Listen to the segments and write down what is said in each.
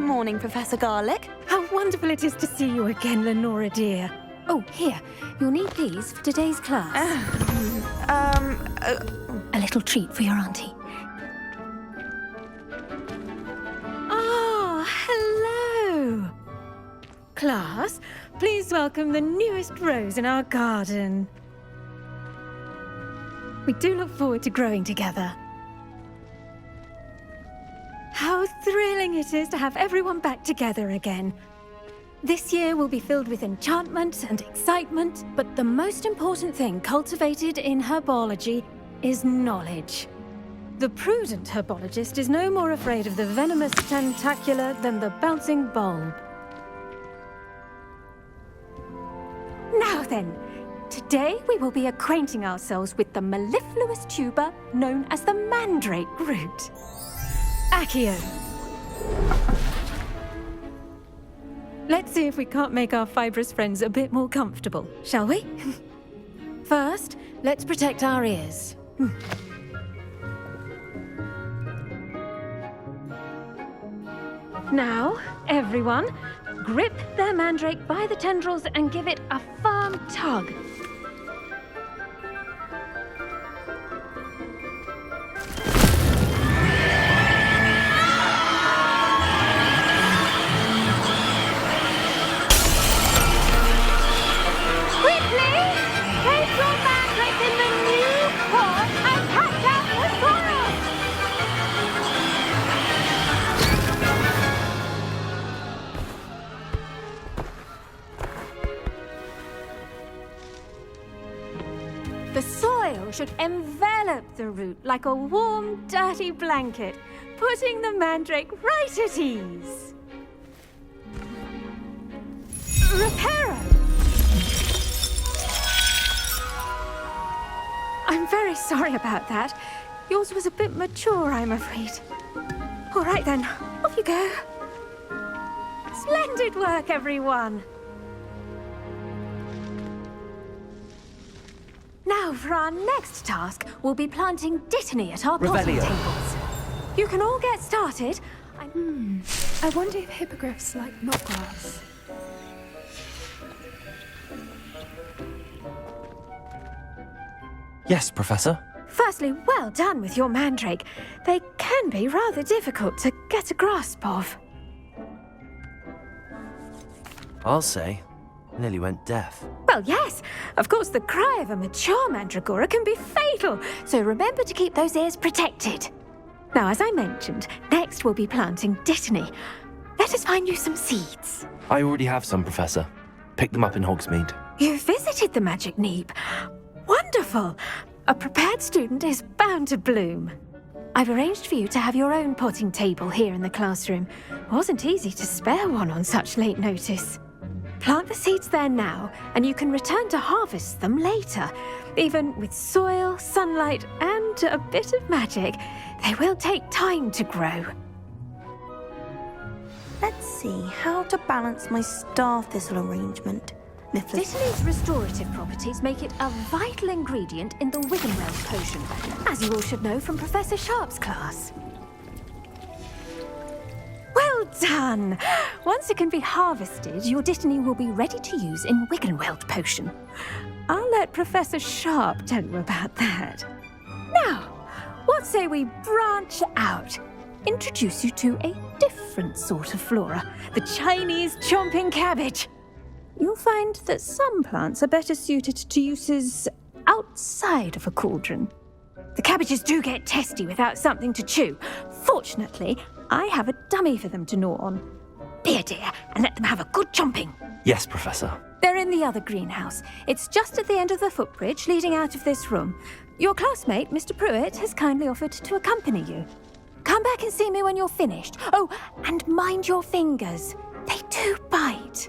morning, Professor Garlick. How wonderful it is to see you again, Lenora dear. Oh, here. You'll need these for today's class. A little treat for your auntie. Oh, hello. Class, please welcome the newest rose in our garden. We do look forward to growing together. How thrilling it is to have everyone back together again. This year will be filled with enchantment and excitement, but the most important thing cultivated in herbology is knowledge. The prudent herbologist is no more afraid of the venomous tentacular than the bouncing bulb. Now then, today we will be acquainting ourselves with the mellifluous tuber known as the mandrake root. Accio. Let's see if we can't make our fibrous friends a bit more comfortable, shall we? First, let's protect our ears. Now, everyone, grip their mandrake by the tendrils and give it a firm tug. The soil should envelop the root like a warm, dirty blanket, putting the mandrake right at ease. Reparo! I'm very sorry about that. Yours was a bit mature, I'm afraid. All right then, off you go. Splendid work, everyone. Now, for our next task, we'll be planting dittany at our potting tables. You can all get started. I wonder if hippogriffs like knotgrass. Yes, Professor. Firstly, well done with your mandrake. They can be rather difficult to get a grasp of. I'll say. Nearly went deaf. Well, yes. Of course, the cry of a mature mandragora can be fatal, so remember to keep those ears protected. Now, as I mentioned, next we'll be planting dittany. Let us find you some seeds. I already have some, Professor. Picked them up in Hogsmeade. You visited the Magic Neep. Wonderful. A prepared student is bound to bloom. I've arranged for you to have your own potting table here in the classroom. Wasn't easy to spare one on such late notice. Plant the seeds there now, and you can return to harvest them later. Even with soil, sunlight, and a bit of magic, they will take time to grow. Let's see how to balance my star thistle arrangement. Dittany's restorative properties make it a vital ingredient in the WizardingWorld potion, as you all should know from Professor Sharp's class. Well done! Once it can be harvested, your dittany will be ready to use in WizardingWorld potion. I'll let Professor Sharp tell you about that. Now, what say we branch out? Introduce you to a different sort of flora, the Chinese chomping cabbage. You'll find that some plants are better suited to uses outside of a cauldron. The cabbages do get testy without something to chew. Fortunately, I have a dummy for them to gnaw on. Be a dear and let them have a good chomping. Yes, Professor. They're in the other greenhouse. It's just at the end of the footbridge leading out of this room. Your classmate, Mr. Pruitt, has kindly offered to accompany you. Come back and see me when you're finished. Oh, and mind your fingers. They do bite.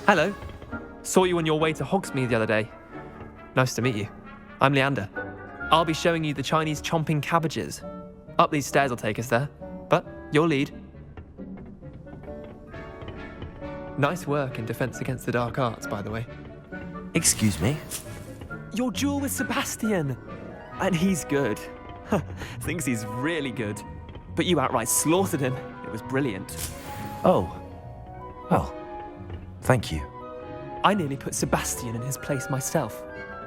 Hello. Saw you on your way to Hogsmeade the other day. Nice to meet you. I'm Leander. I'll be showing you the Chinese chomping cabbages. Up these stairs will take us there, but you'll lead. Nice work in Defense Against the Dark Arts, by the way. Excuse me? Your duel with Sebastian! And he's good. thinks he's really good. But you outright slaughtered him. It was brilliant. Oh. Well, thank you. I nearly put Sebastian in his place myself.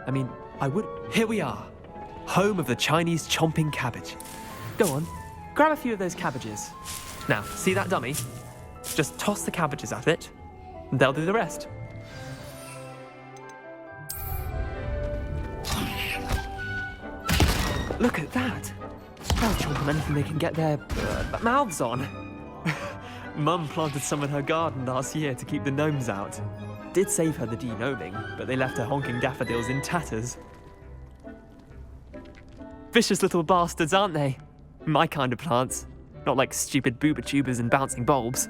I mean, I would. Here we are. Home of the Chinese chomping cabbage. Go on, grab a few of those cabbages. Now, see that dummy? Just toss the cabbages at it, and they'll do the rest. Look at that. They'll chomp on anything they can get their mouths on. Mum planted some in her garden last year to keep the gnomes out. Did save her the de-gnoming, but they left her honking daffodils in tatters. Vicious little bastards, aren't they? My kind of plants. Not like stupid booba tubers and bouncing bulbs.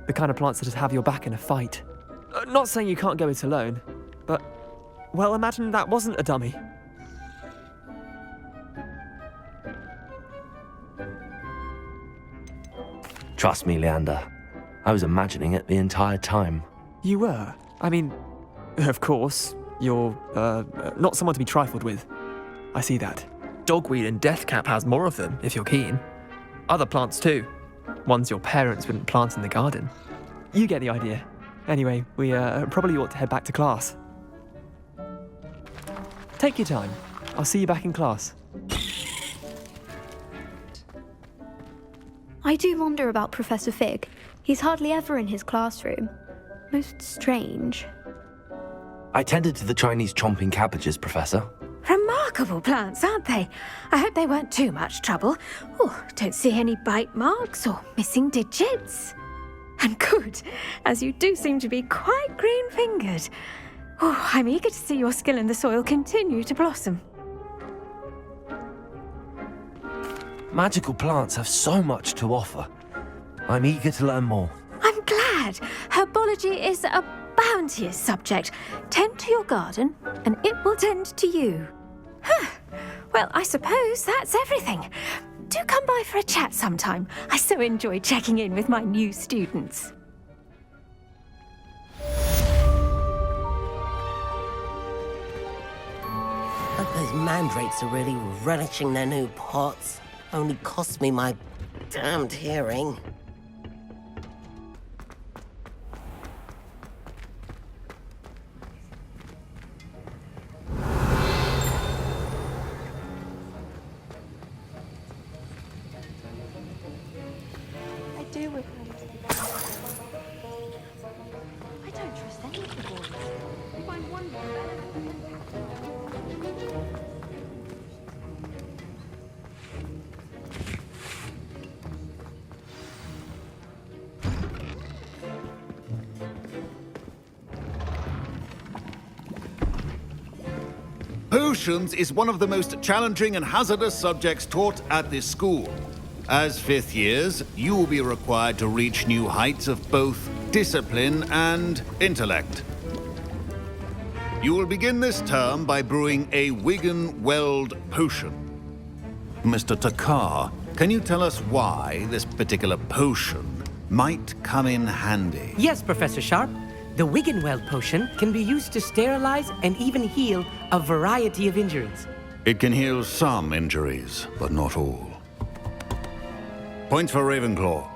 The kind of plants that just have your back in a fight. Not saying you can't go it alone, but, well, imagine that wasn't a dummy. Trust me, Leander. I was imagining it the entire time. You were? I mean, of course, you're, not someone to be trifled with. I see that. Dogweed and deathcap has more of them, if you're keen. Other plants too. Ones your parents wouldn't plant in the garden. You get the idea. Anyway, we probably ought to head back to class. Take your time. I'll see you back in class. I do wonder about Professor Fig. He's hardly ever in his classroom. Most strange. I tended to the Chinese chomping cabbages, Professor. Remarkable plants, aren't they? I hope they weren't too much trouble. Oh, don't see any bite marks or missing digits. And good, as you do seem to be quite green-fingered. Oh, I'm eager to see your skill in the soil continue to blossom. Magical plants have so much to offer. I'm eager to learn more. I'm glad. Herbology is a bounteous subject. Tend to your garden, and it will tend to you. Huh. Well, I suppose that's everything. Do come by for a chat sometime. I so enjoy checking in with my new students. But those mandrakes are really relishing their new pots. Only cost me my damned hearing. I don't trust any of the boys. I find one better. Potions is one of the most challenging and hazardous subjects taught at this school. As fifth years, you will be required to reach new heights of both discipline and intellect. You will begin this term by brewing a Wiggenweld potion. Mr. Takar, can you tell us why this particular potion might come in handy? Yes, Professor Sharp. The Wiggenweld potion can be used to sterilize and even heal a variety of injuries. It can heal some injuries, but not all. Points for Ravenclaw.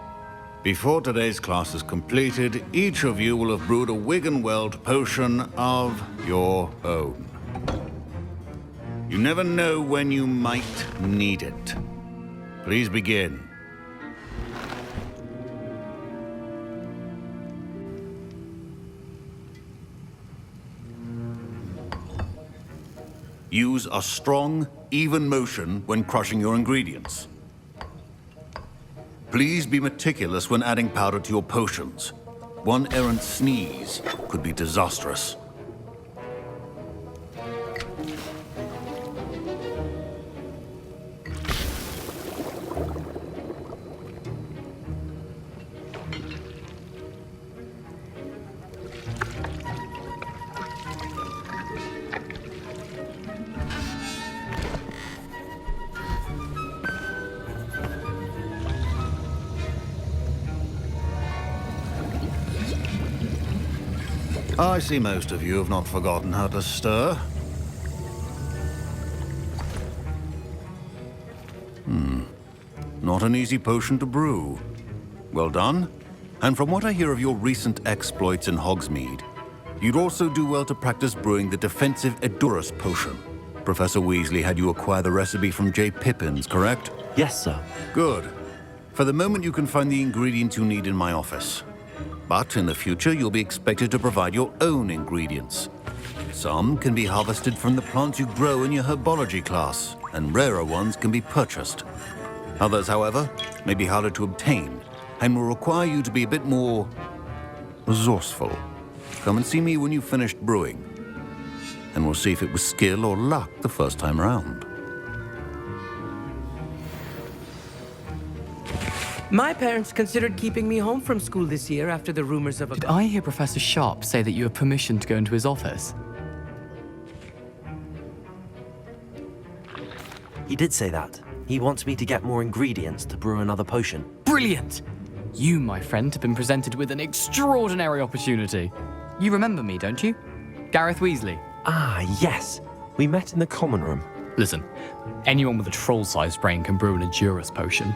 Before today's class is completed, each of you will have brewed a Wiggenweld potion of your own. You never know when you might need it. Please begin. Use a strong, even motion when crushing your ingredients. Please be meticulous when adding powder to your potions. One errant sneeze could be disastrous. I see most of you have not forgotten how to stir. not an easy potion to brew. Well done. And from what I hear of your recent exploits in Hogsmeade, you'd also do well to practice brewing the defensive Edurus potion. Professor Weasley had you acquire the recipe from J. Pippin's, correct? Yes, sir. Good. For the moment, you can find the ingredients you need in my office. But in the future, you'll be expected to provide your own ingredients. Some can be harvested from the plants you grow in your herbology class, and rarer ones can be purchased. Others, however, may be harder to obtain, and will require you to be a bit more resourceful. Come and see me when you've finished brewing, and we'll see if it was skill or luck the first time round. My parents considered keeping me home from school this year after the rumors of a... Did I hear Professor Sharp say that you have permission to go into his office? He did say that. He wants me to get more ingredients to brew another potion. Brilliant! You, my friend, have been presented with an extraordinary opportunity. You remember me, don't you? Gareth Weasley. Ah, yes. We met in the common room. Listen, anyone with a troll-sized brain can brew an Edurus potion.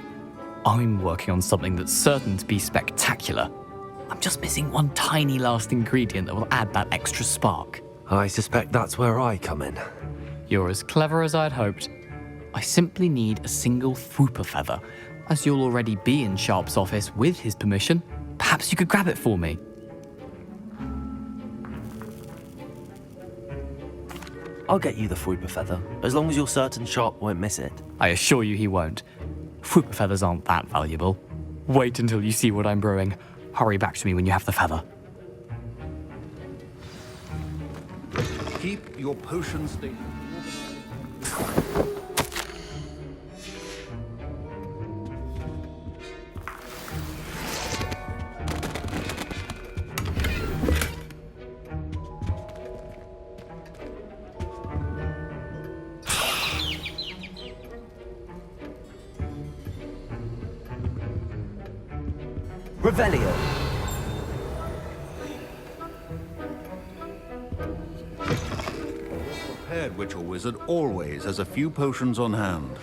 I'm working on something that's certain to be spectacular. I'm just missing one tiny last ingredient that will add that extra spark. I suspect that's where I come in. You're as clever as I'd hoped. I simply need a single Fwooper feather. As you'll already be in Sharp's office with his permission, perhaps you could grab it for me. I'll get you the Fwooper feather, as long as you're certain Sharp won't miss it. I assure you he won't. Fwooper feathers aren't that valuable. Wait until you see what I'm brewing. Hurry back to me when you have the feather. Keep your potion state. Revelio. Prepared witch or wizard always has a few potions on hand.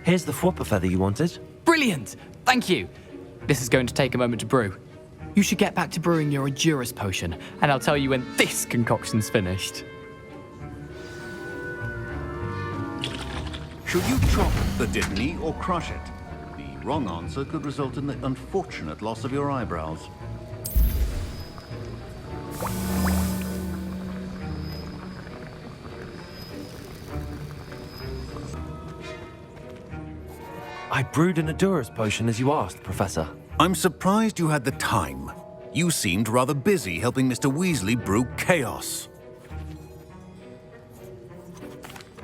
Here's the Fwooper feather you wanted. Brilliant! Thank you. This is going to take a moment to brew. You should get back to brewing your Edurus potion, and I'll tell you when this concoction's finished. Should you chop the Dittany or crush it? The wrong answer could result in the unfortunate loss of your eyebrows. I brewed an Edurus potion as you asked, Professor. I'm surprised you had the time. You seemed rather busy helping Mr. Weasley brew chaos.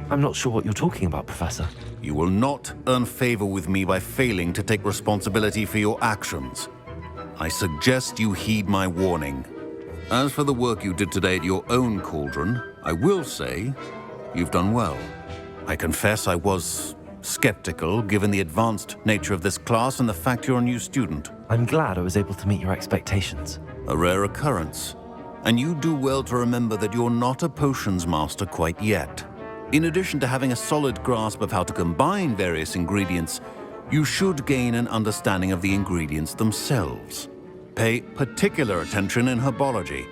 I'm not sure what you're talking about, Professor. You will not earn favor with me by failing to take responsibility for your actions. I suggest you heed my warning. As for the work you did today at your own cauldron, I will say you've done well. I confess I was skeptical given the advanced nature of this class and the fact you're a new student. I'm glad I was able to meet your expectations. A rare occurrence. And you do well to remember that you're not a potions master quite yet. In addition to having a solid grasp of how to combine various ingredients, you should gain an understanding of the ingredients themselves. Pay particular attention in herbology.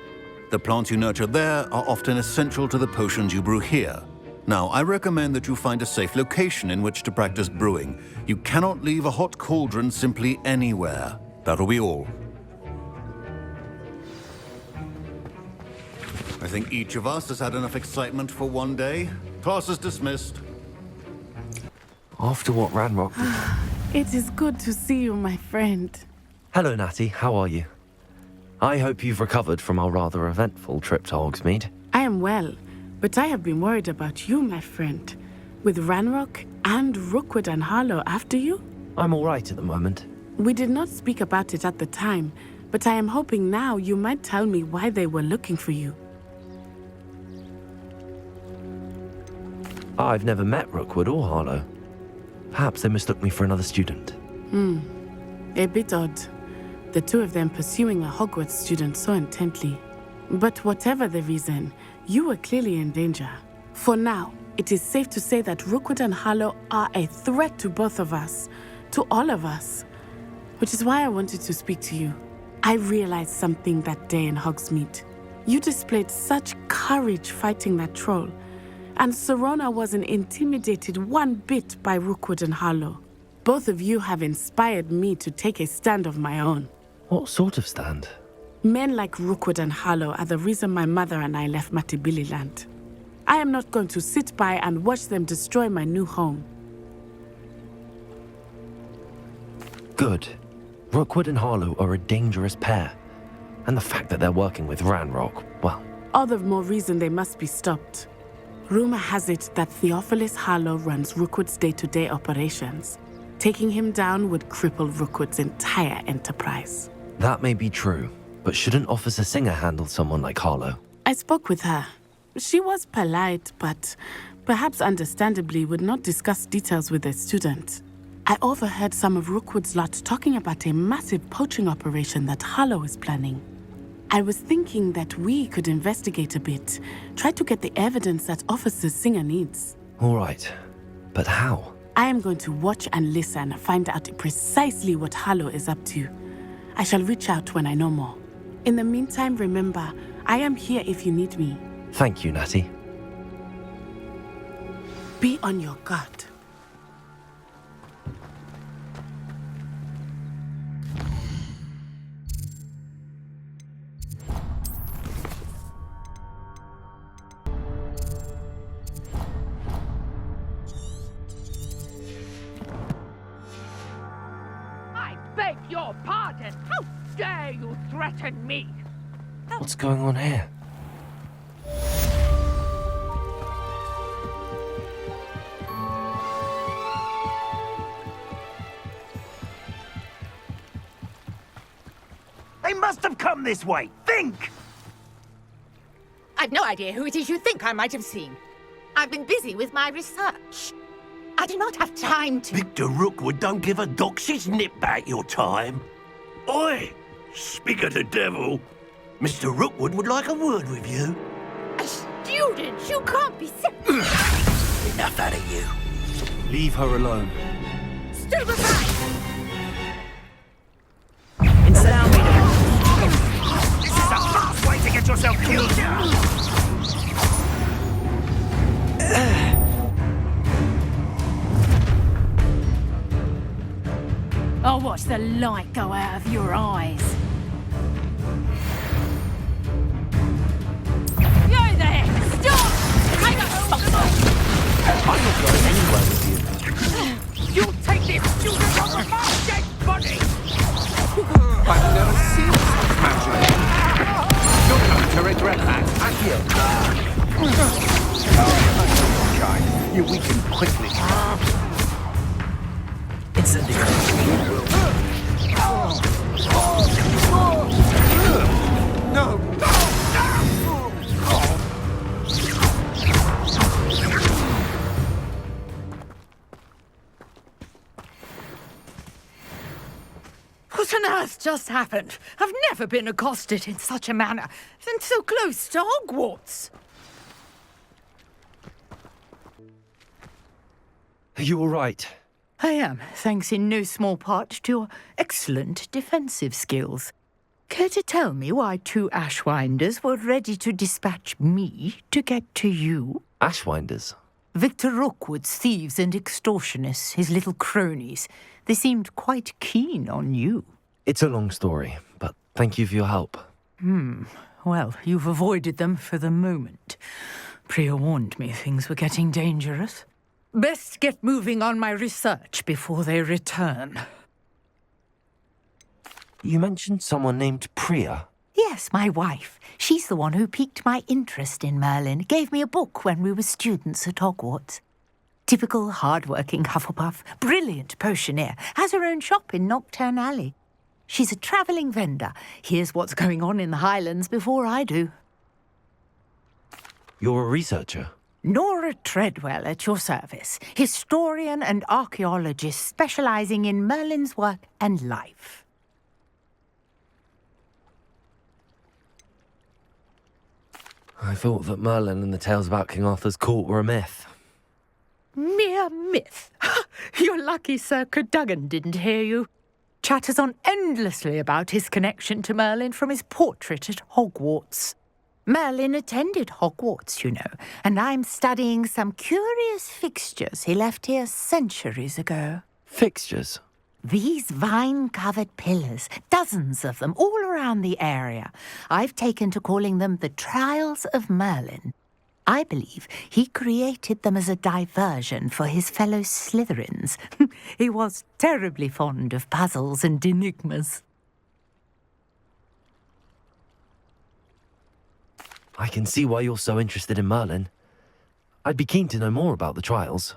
The plants you nurture there are often essential to the potions you brew here. Now, I recommend that you find a safe location in which to practice brewing. You cannot leave a hot cauldron simply anywhere. That'll be all. I think each of us has had enough excitement for one day. Class is dismissed. After what Ranrock did... It is good to see you, my friend. Hello, Natty. How are you? I hope you've recovered from our rather eventful trip to Hogsmeade. I am well, but I have been worried about you, my friend. With Ranrock and Rookwood and Harlow after you? I'm all right at the moment. We did not speak about it at the time, but I am hoping now you might tell me why they were looking for you. I've never met Rookwood or Harlow. Perhaps they mistook me for another student. A bit odd. The two of them pursuing a Hogwarts student so intently. But whatever the reason, you were clearly in danger. For now, it is safe to say that Rookwood and Harlow are a threat to both of us, to all of us. Which is why I wanted to speak to you. I realized something that day in Hogsmeade. You displayed such courage fighting that troll, and Serona wasn't intimidated one bit by Rookwood and Harlow. Both of you have inspired me to take a stand of my own. What sort of stand? Men like Rookwood and Harlow are the reason my mother and I left Matibili-land. I am not going to sit by and watch them destroy my new home. Good. Rookwood and Harlow are a dangerous pair. And the fact that they're working with Ranrock, well... All the more reason they must be stopped. Rumor has it that Theophilus Harlow runs Rookwood's day-to-day operations. Taking him down would cripple Rookwood's entire enterprise. That may be true, but shouldn't Officer Singer handle someone like Harlow? I spoke with her. She was polite, but perhaps understandably would not discuss details with a student. I overheard some of Rookwood's lot talking about a massive poaching operation that Harlow is planning. I was thinking that we could investigate a bit, try to get the evidence that Officer Singer needs. All right, but how? I am going to watch and listen, find out precisely what Harlow is up to. I shall reach out when I know more. In the meantime, remember, I am here if you need me. Thank you, Natty. Be on your guard. I beg your pardon. How dare you threaten me? What's going on here? They must have come this way. Think! I've no idea who it is you think I might have seen. I've been busy with my research. I do not have time to... Victor Rookwood don't give a doxy's nip back your time. Oi! Speak of the devil. Mr. Rookwood would like a word with you. A student? You can't be Enough out of you. Leave her alone. Stand aside! Allow me to... This is a fast way to get yourself killed. I'll watch the light go out of your eyes. You're there! Stop! I got I'm not going anywhere with you. You take this student from my dead body! I've never seen such magic. You're going to regret that. You weaken quickly. No! What on earth just happened? I've never been accosted in such a manner, and so close to Hogwarts. Are you all right? I am, thanks in no small part to your excellent defensive skills. Care to tell me why two Ashwinders were ready to dispatch me to get to you? Ashwinders? Victor Rookwood's thieves and extortionists, his little cronies. They seemed quite keen on you. It's a long story, but thank you for your help. Well, you've avoided them for the moment. Priya warned me things were getting dangerous. Best get moving on my research before they return. You mentioned someone named Priya. Yes, my wife. She's the one who piqued my interest in Merlin. Gave me a book when we were students at Hogwarts. Typical hard-working Hufflepuff, brilliant potioneer, has her own shop in Knockturn Alley. She's a travelling vendor. Hears what's going on in the Highlands before I do. You're a researcher? Nora Treadwell at your service, historian and archaeologist specialising in Merlin's work and life. I thought that Merlin and the tales about King Arthur's court were a myth. myth. You're lucky Sir Cadogan didn't hear you. Chatters on endlessly about his connection to Merlin from his portrait at Hogwarts. Merlin attended Hogwarts, you know, and I'm studying some curious fixtures he left here centuries ago. Fixtures? These vine-covered pillars, dozens of them, all around the area. I've taken to calling them the Trials of Merlin. I believe he created them as a diversion for his fellow Slytherins. He was terribly fond of puzzles and enigmas. I can see why you're so interested in Merlin. I'd be keen to know more about the trials.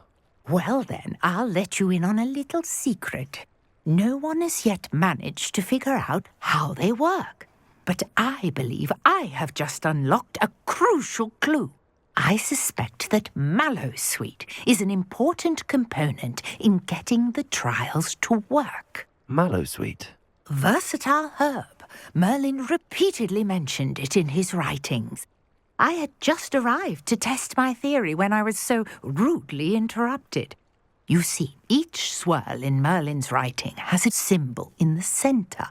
Well then, I'll let you in on a little secret. No one has yet managed to figure out how they work. But I believe I have just unlocked a crucial clue. I suspect that Mallowsweet is an important component in getting the trials to work. Mallowsweet? Versatile herb. Merlin repeatedly mentioned it in his writings. I had just arrived to test my theory when I was so rudely interrupted. You see, each swirl in Merlin's writing has a symbol in the centre.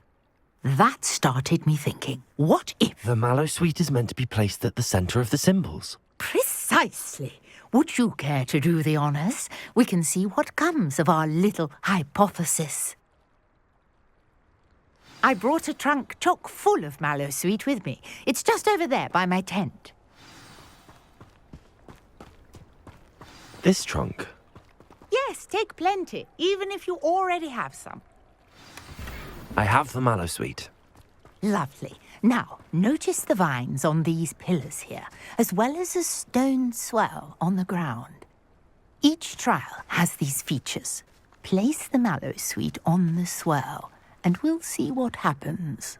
That started me thinking, what if... The Mallowsweet is meant to be placed at the centre of the symbols. Precisely. Would you care to do the honours? We can see what comes of our little hypothesis. I brought a trunk chock full of Mallowsweet with me. It's just over there by my tent. This trunk? Yes, take plenty, even if you already have some. I have the Mallowsweet. Lovely. Now, notice the vines on these pillars here, as well as a stone swell on the ground. Each trial has these features. Place the Mallowsweet on the swell, and we'll see what happens.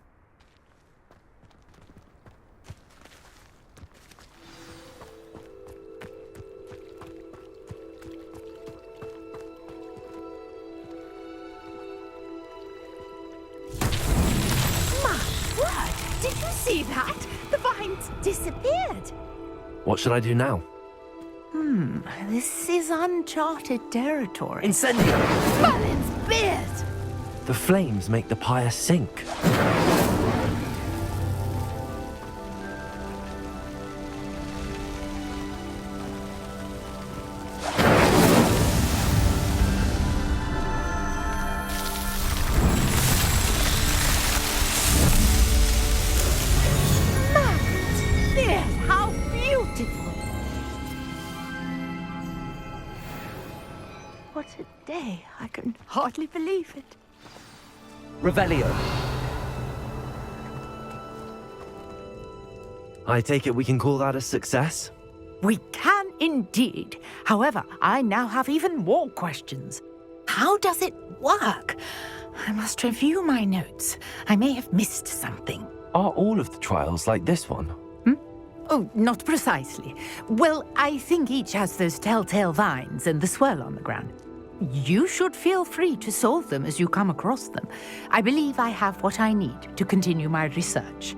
Did you see that? The vines disappeared. What should I do now? This is uncharted territory. Incendio! Merlin's beard! The flames make the pyre sink. What a day. I can hardly believe it. Revelio. I take it we can call that a success? We can indeed. However, I now have even more questions. How does it work? I must review my notes. I may have missed something. Are all of the trials like this one? Oh, not precisely. Well, I think each has those telltale vines and the swirl on the ground. You should feel free to solve them as you come across them. I believe I have what I need to continue my research.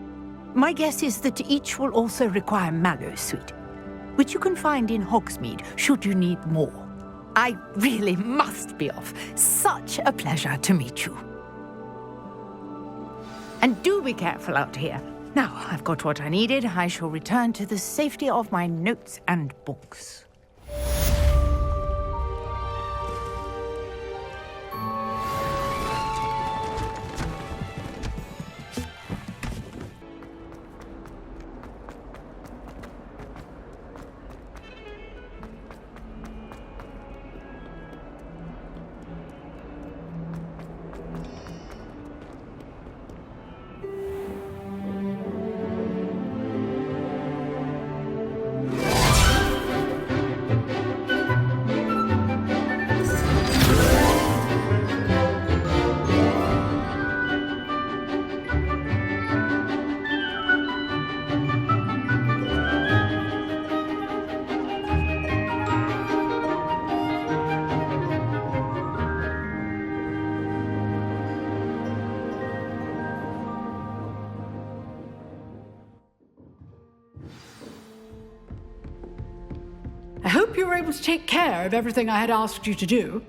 My guess is that each will also require Mallowsweet, which you can find in Hogsmeade should you need more. I really must be off. Such a pleasure to meet you. And do be careful out here. Now, I've got what I needed. I shall return to the safety of my notes and books. I hope you were able to take care of everything I had asked you to do.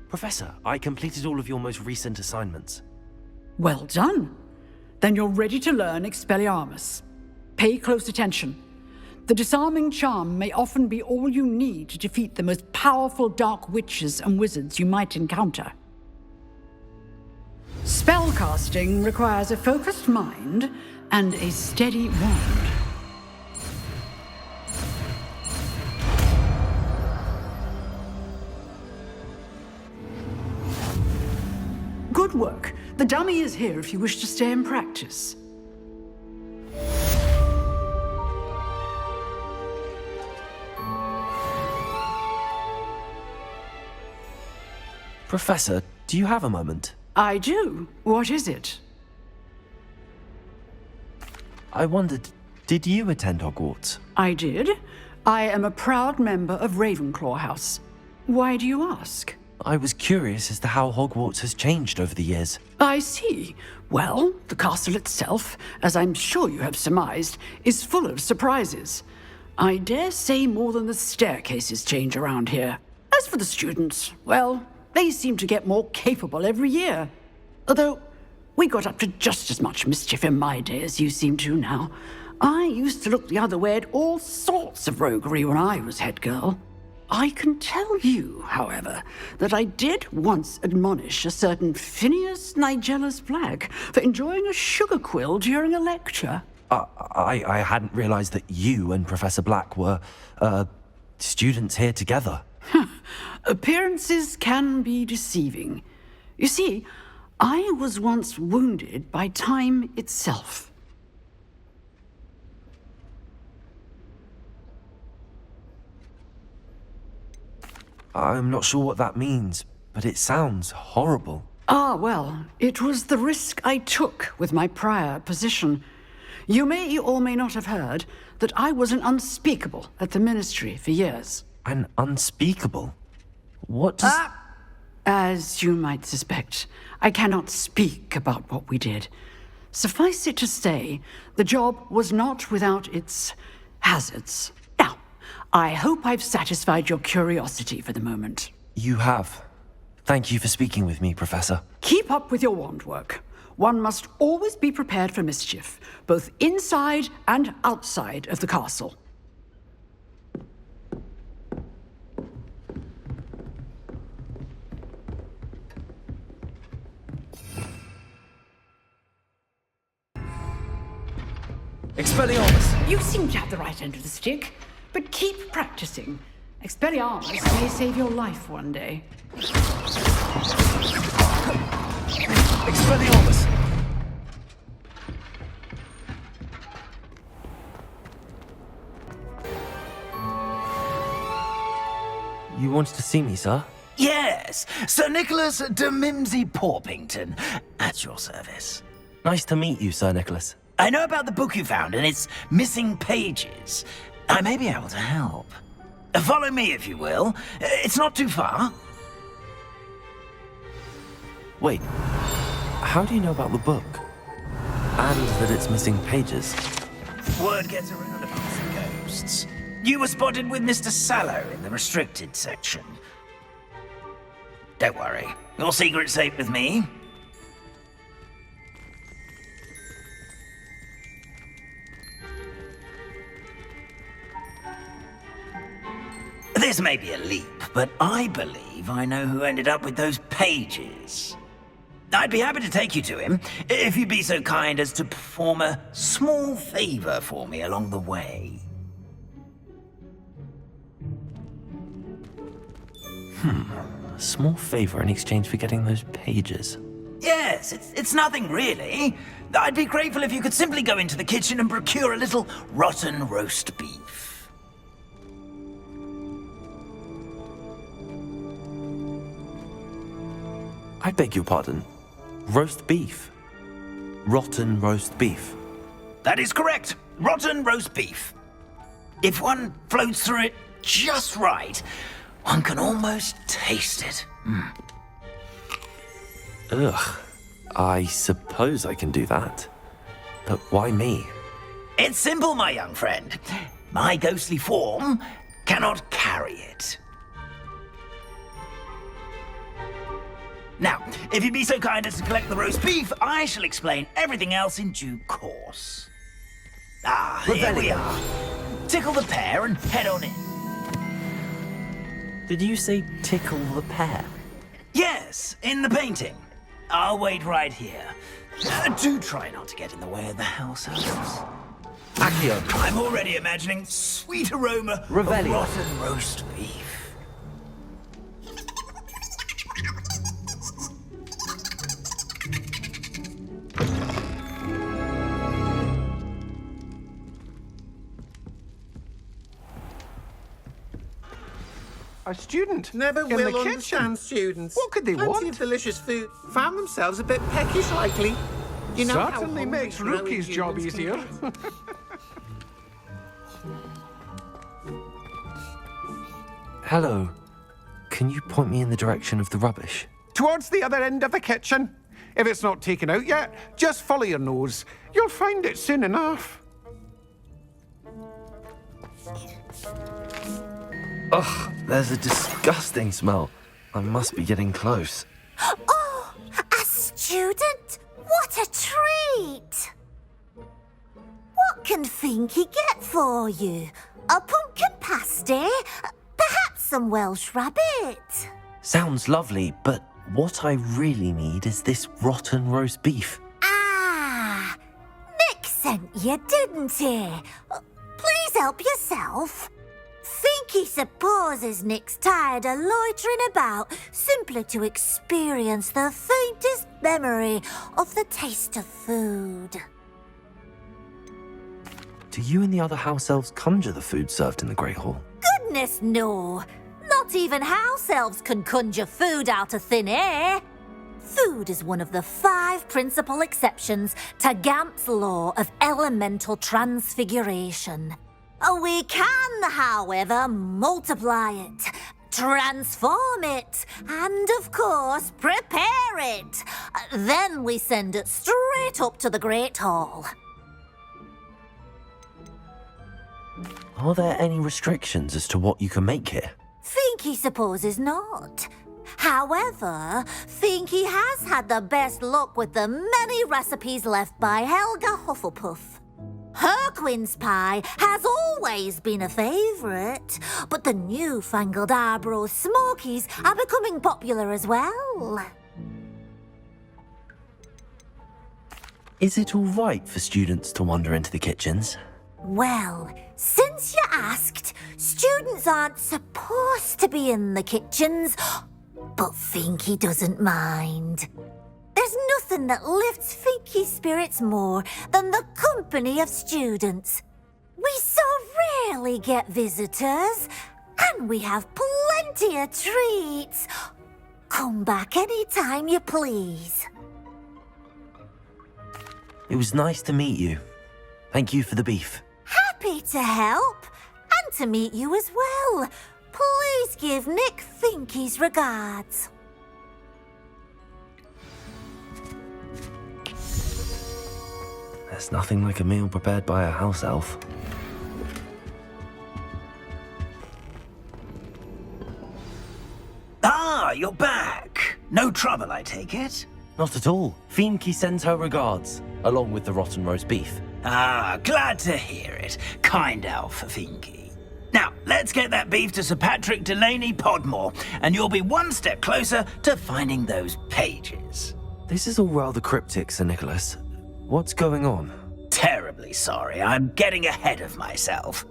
Professor, I completed all of your most recent assignments. Well done. Then you're ready to learn Expelliarmus. Pay close attention. The disarming charm may often be all you need to defeat the most powerful dark witches and wizards you might encounter. Spellcasting requires a focused mind and a steady wand. Good work. The dummy is here if you wish to stay and practice. Professor, do you have a moment? I do. What is it? I wondered, did you attend Hogwarts? I did. I am a proud member of Ravenclaw House. Why do you ask? I was curious as to how Hogwarts has changed over the years. I see. Well, the castle itself, as I'm sure you have surmised, is full of surprises. I dare say more than the staircases change around here. As for the students, well, they seem to get more capable every year. Although, we got up to just as much mischief in my day as you seem to now. I used to look the other way at all sorts of roguery when I was head girl. I can tell you, however, that I did once admonish a certain Phineas Nigellus Black for enjoying a sugar quill during a lecture. I hadn't realized that you and Professor Black were, students here together. Appearances can be deceiving. You see, I was once wounded by time itself. I'm not sure what that means, but it sounds horrible. Ah, well, it was the risk I took with my prior position. You may or may not have heard that I was an unspeakable at the Ministry for years. An unspeakable? What does... As you might suspect, I cannot speak about what we did. Suffice it to say, the job was not without its hazards. Now, I hope I've satisfied your curiosity for the moment. You have. Thank you for speaking with me, Professor. Keep up with your wand work. One must always be prepared for mischief, both inside and outside of the castle. Expelliarmus! You seem to have the right end of the stick, but keep practicing. Expelliarmus may save your life one day. Expelliarmus! You wanted to see me, sir? Yes, Sir Nicholas de Mimsy Porpington, at your service. Nice to meet you, Sir Nicholas. I know about the book you found and its missing pages. I may be able to help. Follow me, if you will. It's not too far. Wait, how do you know about the book? And that it's missing pages? Word gets around about the ghosts. You were spotted with Mr. Sallow in the restricted section. Don't worry, your secret's safe with me. This may be a leap, but I believe I know who ended up with those pages. I'd be happy to take you to him, if you'd be so kind as to perform a small favor for me along the way. A small favor in exchange for getting those pages. Yes, it's nothing really. I'd be grateful if you could simply go into the kitchen and procure a little rotten roast beef. I beg your pardon. Roast beef? Rotten roast beef? That is correct. Rotten roast beef. If one floats through it just right, one can almost taste it. Ugh. I suppose I can do that. But why me? It's simple, my young friend. my ghostly form cannot carry it. Now, if you'd be so kind as to collect the roast beef, I shall explain everything else in due course. Ah, here we are. Tickle the pear and head on in. Did you say tickle the pear? Yes, in the painting. I'll wait right here. Do try not to get in the way of the house elves. Accio. I'm already imagining sweet aroma Revelio. of rotten roast beef. A student. Never in will the understand students. What could they Plenty want? of delicious food. Found themselves a bit peckish lately. You know how Certainly hungry makes growing Rookie's job humans can easier. get? Hello. Can you point me in the direction of the rubbish? Towards the other end of the kitchen. If it's not taken out yet, just follow your nose. You'll find it soon enough. Ugh, there's a disgusting smell. I must be getting close. Oh, a student? What a treat! What can Finky get for you? A pumpkin pasty? Perhaps some Welsh rabbit? Sounds lovely, but what I really need is this rotten roast beef. Ah, Nick sent you, didn't he? Please help yourself. Finky supposes Nick's tired of loitering about simply to experience the faintest memory of the taste of food. Do you and the other house elves conjure the food served in the Great Hall? Goodness, no. Not even house elves can conjure food out of thin air. Food is one of the 5 principal exceptions to Gamp's law of elemental transfiguration. We can, however, multiply it, transform it, and, of course, prepare it. Then we send it straight up to the Great Hall. Are there any restrictions as to what you can make here? Finky supposes not. However, Finky has had the best luck with the many recipes left by Helga Hufflepuff. Her quince pie has always been a favourite, but the newfangled Arbroath Smokies are becoming popular as well. Is it all right for students to wander into the kitchens? Well, since you asked, students aren't supposed to be in the kitchens, but Finky doesn't mind. There's nothing that lifts Finky's spirits more than the company of students. We so rarely get visitors, and we have plenty of treats. Come back any time you please. It was nice to meet you. Thank you for the beef. Happy to help, and to meet you as well. Please give Nick Finky's regards. There's nothing like a meal prepared by a house elf. Ah, you're back. No trouble, I take it? Not at all. Finky sends her regards, along with the rotten roast beef. Ah, glad to hear it. Kind elf, Finky. Now, let's get that beef to Sir Patrick Delaney Podmore, and you'll be one step closer to finding those pages. This is all rather cryptic, Sir Nicholas. What's going on? Terribly sorry, I'm getting ahead of myself.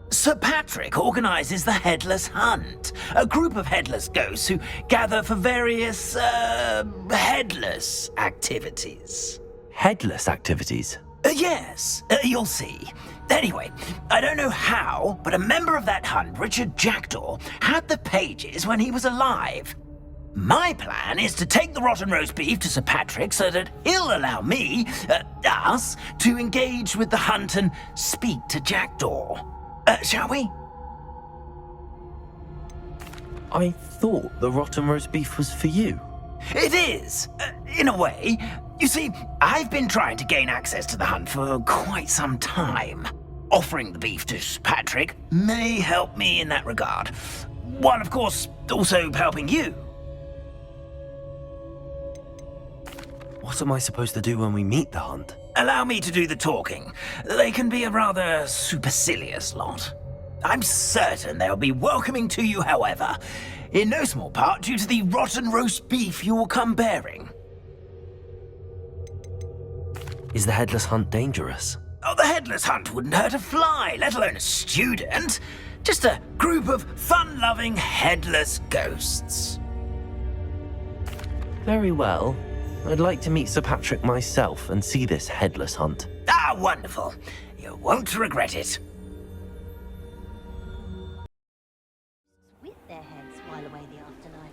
Sir Patrick organises the Headless Hunt, a group of headless ghosts who gather for various, headless activities. Headless activities? Yes, you'll see. Anyway, I don't know how, but a member of that hunt, Richard Jackdaw, had the pages when he was alive. My plan is to take the rotten roast beef to Sir Patrick so that he'll allow me, us, to engage with the hunt and speak to Jackdaw. Shall we? I thought the rotten roast beef was for you. It is, in a way. You see, I've been trying to gain access to the hunt for quite some time. offering the beef to Sir Patrick may help me in that regard. While, of course, also helping you. What am I supposed to do when we meet the hunt? Allow me to do the talking. They can be a rather supercilious lot. I'm certain they'll be welcoming to you, however, in no small part due to the rotten roast beef you will come bearing. Is the headless hunt dangerous? Oh, the headless hunt wouldn't hurt a fly, let alone a student. Just a group of fun-loving headless ghosts. Very well. I'd like to meet Sir Patrick myself and see this headless hunt. Ah, wonderful. You won't regret it. With their heads while away the afterlife.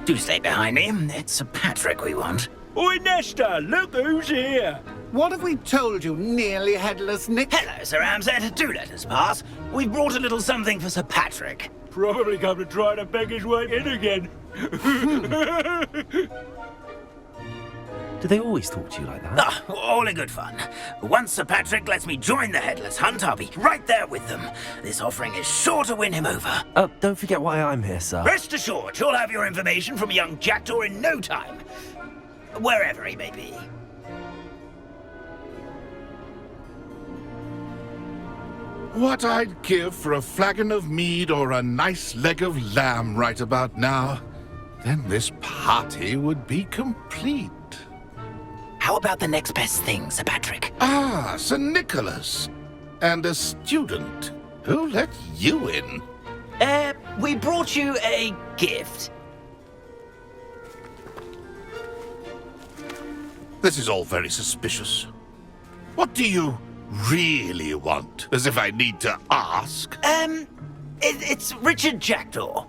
Do stay behind me. It's Sir Patrick we want. Oi, Nesta, look who's here. What have we told you, nearly headless Nick? Hello, Sir Ramsed. Do let us pass. We've brought a little something for Sir Patrick. Probably come to try to beg his way in again. Do they always talk to you like that? Ah, all in good fun. Once Sir Patrick lets me join the headless hunt, I'll be right there with them. This offering is sure to win him over. Don't forget why I'm here, sir. Rest assured, you'll have your information from a young jackdaw in no time. Wherever he may be. What I'd give for a flagon of mead or a nice leg of lamb right about now. Then this party would be complete. How about the next best thing, Sir Patrick? Ah, Sir Nicholas. And a student. Who let you in? We brought you a gift. This is all very suspicious. What do you really want? As if I need to ask. It's Richard Jackdaw.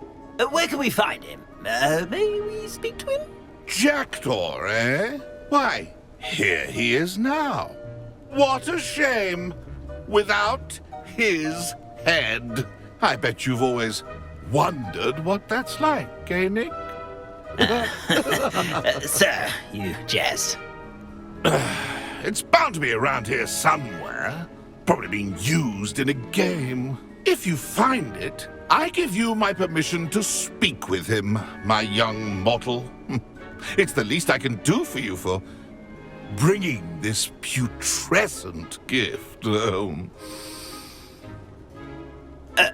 Where can we find him? May we speak to him? Jackdaw, eh? Why, here he is now. What a shame. Without his head. I bet you've always wondered what that's like, eh, Nick? Sir, you jest. It's bound to be around here somewhere. Probably being used in a game. If you find it, I give you my permission to speak with him, my young mortal. It's the least I can do for you for bringing this putrescent gift home.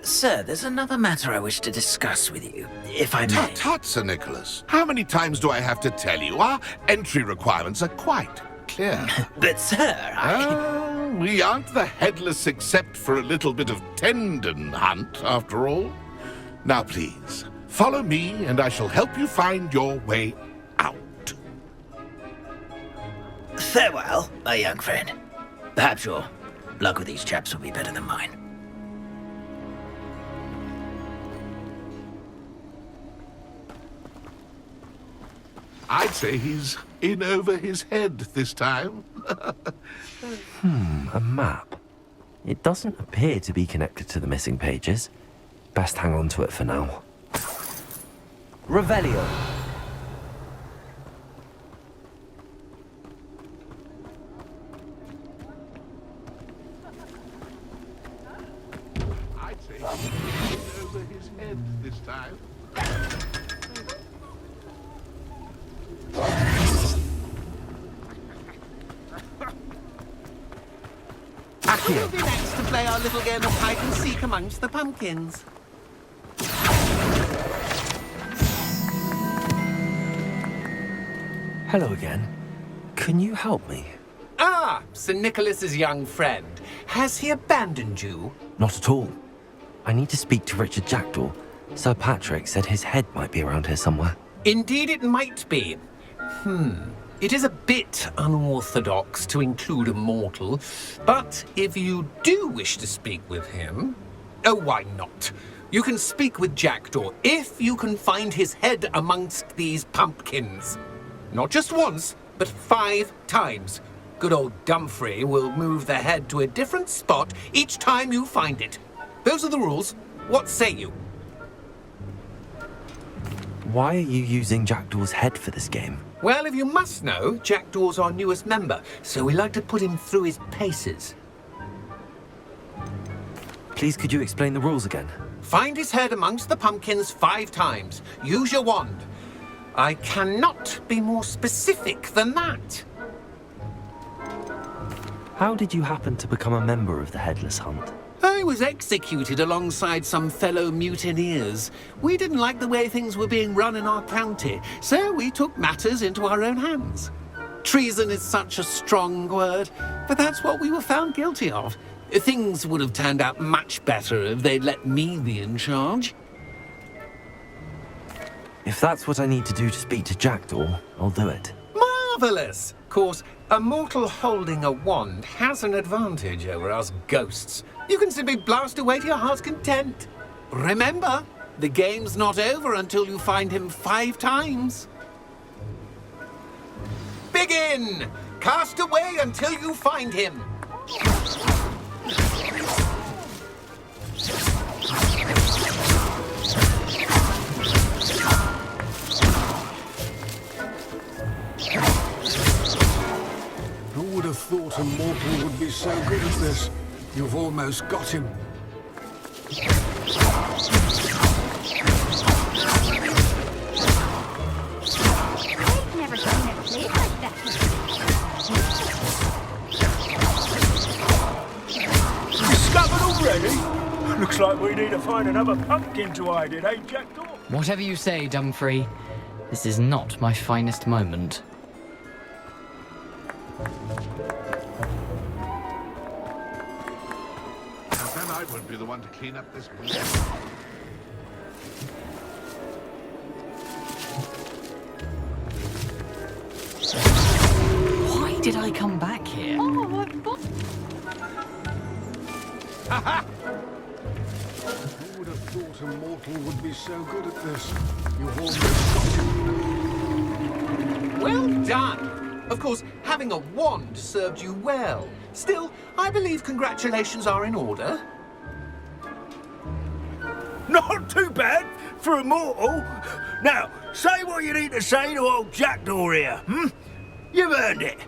Sir, there's another matter I wish to discuss with you, if I may. Tut, tut, Sir Nicholas. How many times do I have to tell you? Our entry requirements are quite clear. But, sir, we aren't the headless except for a little bit of tendon hunt, after all. Now, please, follow me, and I shall help you find your way out. Farewell, my young friend. Perhaps your luck with these chaps will be better than mine. I'd say he's in over his head this time. A map. It doesn't appear to be connected to the missing pages. Best hang on to it for now. Revelio. I'd say he's in over his head this time. Who will be next to play our little game of hide and seek amongst the pumpkins? Hello again. Can you help me? Ah, Sir Nicholas's young friend. Has he abandoned you? Not at all. I need to speak to Richard Jackdaw. Sir Patrick said his head might be around here somewhere. Indeed it might be. It is a bit unorthodox to include a mortal, but if you do wish to speak with him, oh, why not? You can speak with Jackdaw if you can find his head amongst these pumpkins. Not just once, but 5 times. Good old Dumfrey will move the head to a different spot each time you find it. Those are the rules. What say you? Why are you using Jackdaw's head for this game? Well, if you must know, Jackdaw's our newest member, so we like to put him through his paces. Please, could you explain the rules again? Find his head amongst the pumpkins 5 times. Use your wand. I cannot be more specific than that. How did you happen to become a member of the Headless Hunt? I was executed alongside some fellow mutineers. We didn't like the way things were being run in our county, so we took matters into our own hands. Treason is such a strong word, but that's what we were found guilty of. Things would have turned out much better if they'd let me be in charge. If that's what I need to do to speak to Jackdaw, I'll do it. Marvellous! Of course, a mortal holding a wand has an advantage over us ghosts. You can simply blast away to your heart's content. Remember, the game's not over until you find him 5 times. Begin! Cast away until you find him. Who would have thought a mortal would be so good at this? You've almost got him. I've never seen it played like that. Discovered already? Looks like we need to find another pumpkin to hide in, eh, Jackdaw? Whatever you say, Dumfrey. This is not my finest moment. And then I won't be the one to clean up this mess. Why did I come back here? Oh, what Ha-ha! Who would have thought a mortal would be so good at this? You've almost got him. Well done! Of course, having a wand served you well. Still, I believe congratulations are in order. Not too bad for a mortal. Now, say what you need to say to old Jackdaw here, hmm? You've earned it.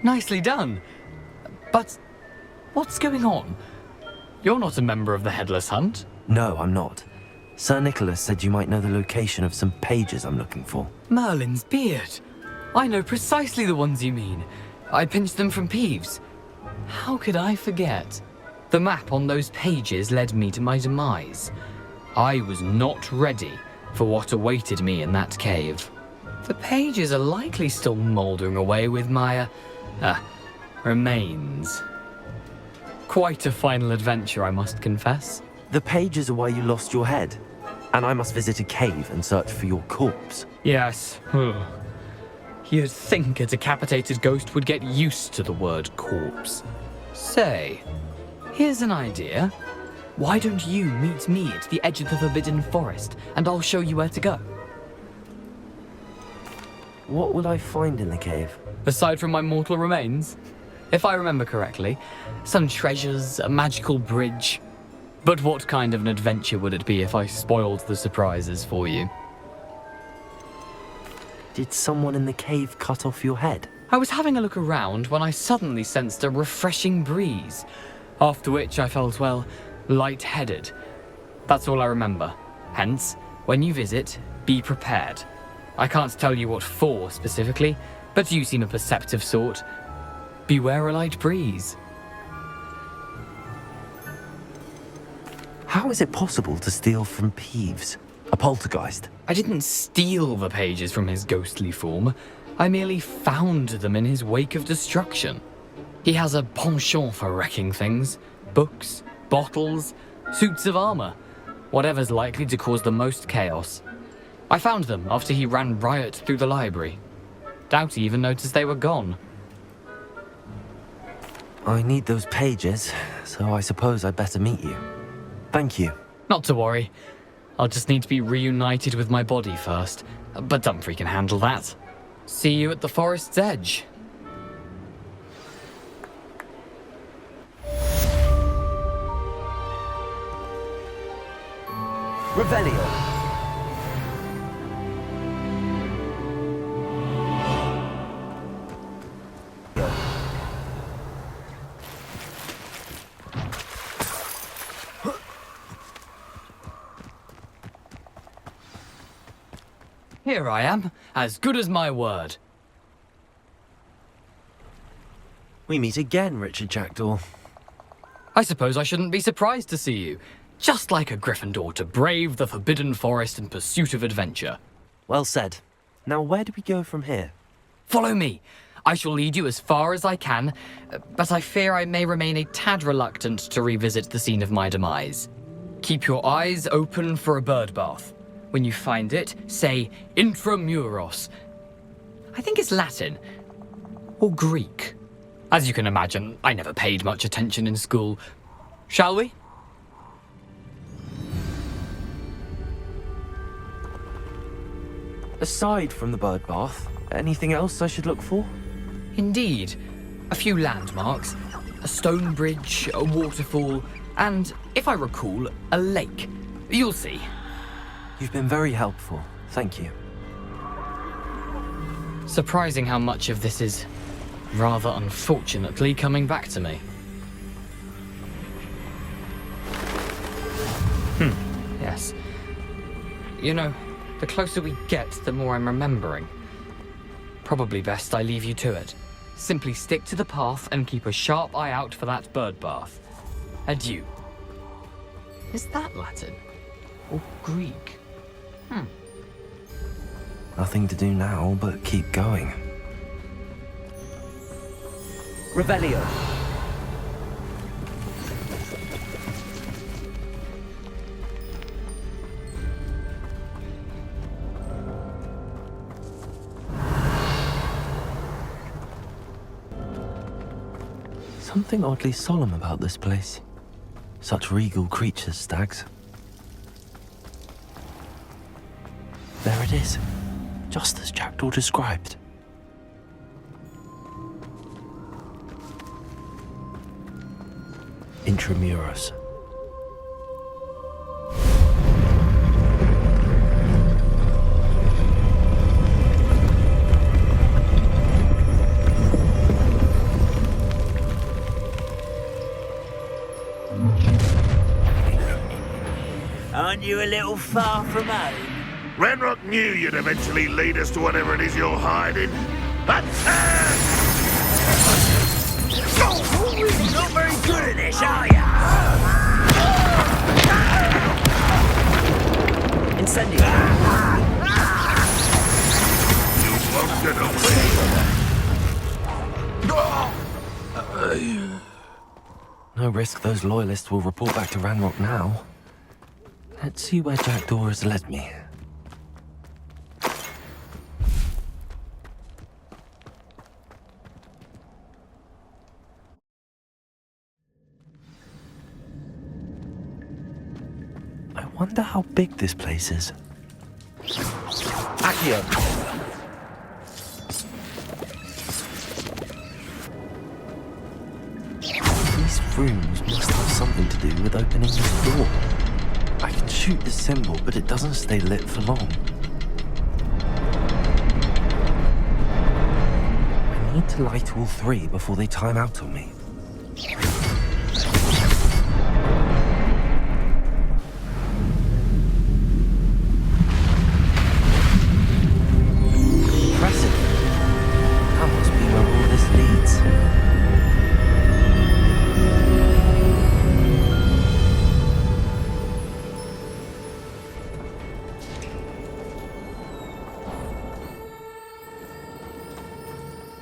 Nicely done. But what's going on? You're not a member of the Headless Hunt. No, I'm not. Sir Nicholas said you might know the location of some pages I'm looking for. Merlin's beard. I know precisely the ones you mean. I pinched them from Peeves. How could I forget? The map on those pages led me to my demise. I was not ready for what awaited me in that cave. The pages are likely still mouldering away with my, remains. Quite a final adventure, I must confess. The pages are why you lost your head, and I must visit a cave and search for your corpse. Yes. You'd think a decapitated ghost would get used to the word corpse. Say, here's an idea. Why don't you meet me at the edge of the Forbidden Forest, and I'll show you where to go? What will I find in the cave? Aside from my mortal remains? If I remember correctly, some treasures, a magical bridge. But what kind of an adventure would it be if I spoiled the surprises for you? Did someone in the cave cut off your head? I was having a look around when I suddenly sensed a refreshing breeze, after which I felt, well, lightheaded. That's all I remember. Hence, when you visit, be prepared. I can't tell you what for specifically, but you seem a perceptive sort. Beware a light breeze. How is it possible to steal from Peeves? A poltergeist? I didn't steal the pages from his ghostly form. I merely found them in his wake of destruction. He has a penchant for wrecking things. Books, bottles, suits of armor. Whatever's likely to cause the most chaos. I found them after he ran riot through the library. Doubt he even noticed they were gone. I need those pages, so I suppose I'd better meet you. Thank you. Not to worry. I'll just need to be reunited with my body first. But Dumfrey can handle that. See you at the forest's edge. Revelio. Here I am, as good as my word. We meet again, Richard Jackdaw. I suppose I shouldn't be surprised to see you. Just like a Gryffindor to brave the Forbidden Forest in pursuit of adventure. Well said. Now where do we go from here? Follow me. I shall lead you as far as I can, but I fear I may remain a tad reluctant to revisit the scene of my demise. Keep your eyes open for a bird bath. When you find it, say intramuros. I think it's Latin. Or Greek. As you can imagine, I never paid much attention in school. Shall we? Aside from the bird bath, anything else I should look for? Indeed. A few landmarks, a stone bridge, a waterfall, and, if I recall, a lake. You'll see. You've been very helpful. Thank you. Surprising how much of this is, rather unfortunately, coming back to me. Yes. You know, the closer we get, the more I'm remembering. Probably best I leave you to it. Simply stick to the path and keep a sharp eye out for that bird bath. Adieu. Is that Latin? Or Greek? Nothing to do now but keep going. Revelio. Something oddly solemn about this place. Such regal creatures, stags. There it is, just as Jackdaw described. Intramuros. Aren't you a little far from home? Ranrock knew you'd eventually lead us to whatever it is you're hiding. Attack! Oh, you're really not very good at this, are ya? Incendio. You won't get away. No risk those loyalists will report back to Ranrock now. Let's see where Jackdaw has led me. I wonder how big this place is. Accio. These rooms must have something to do with opening this door. I can shoot the symbol, but it doesn't stay lit for long. I need to light all three before they time out on me. Impressive. That must be where all this leads.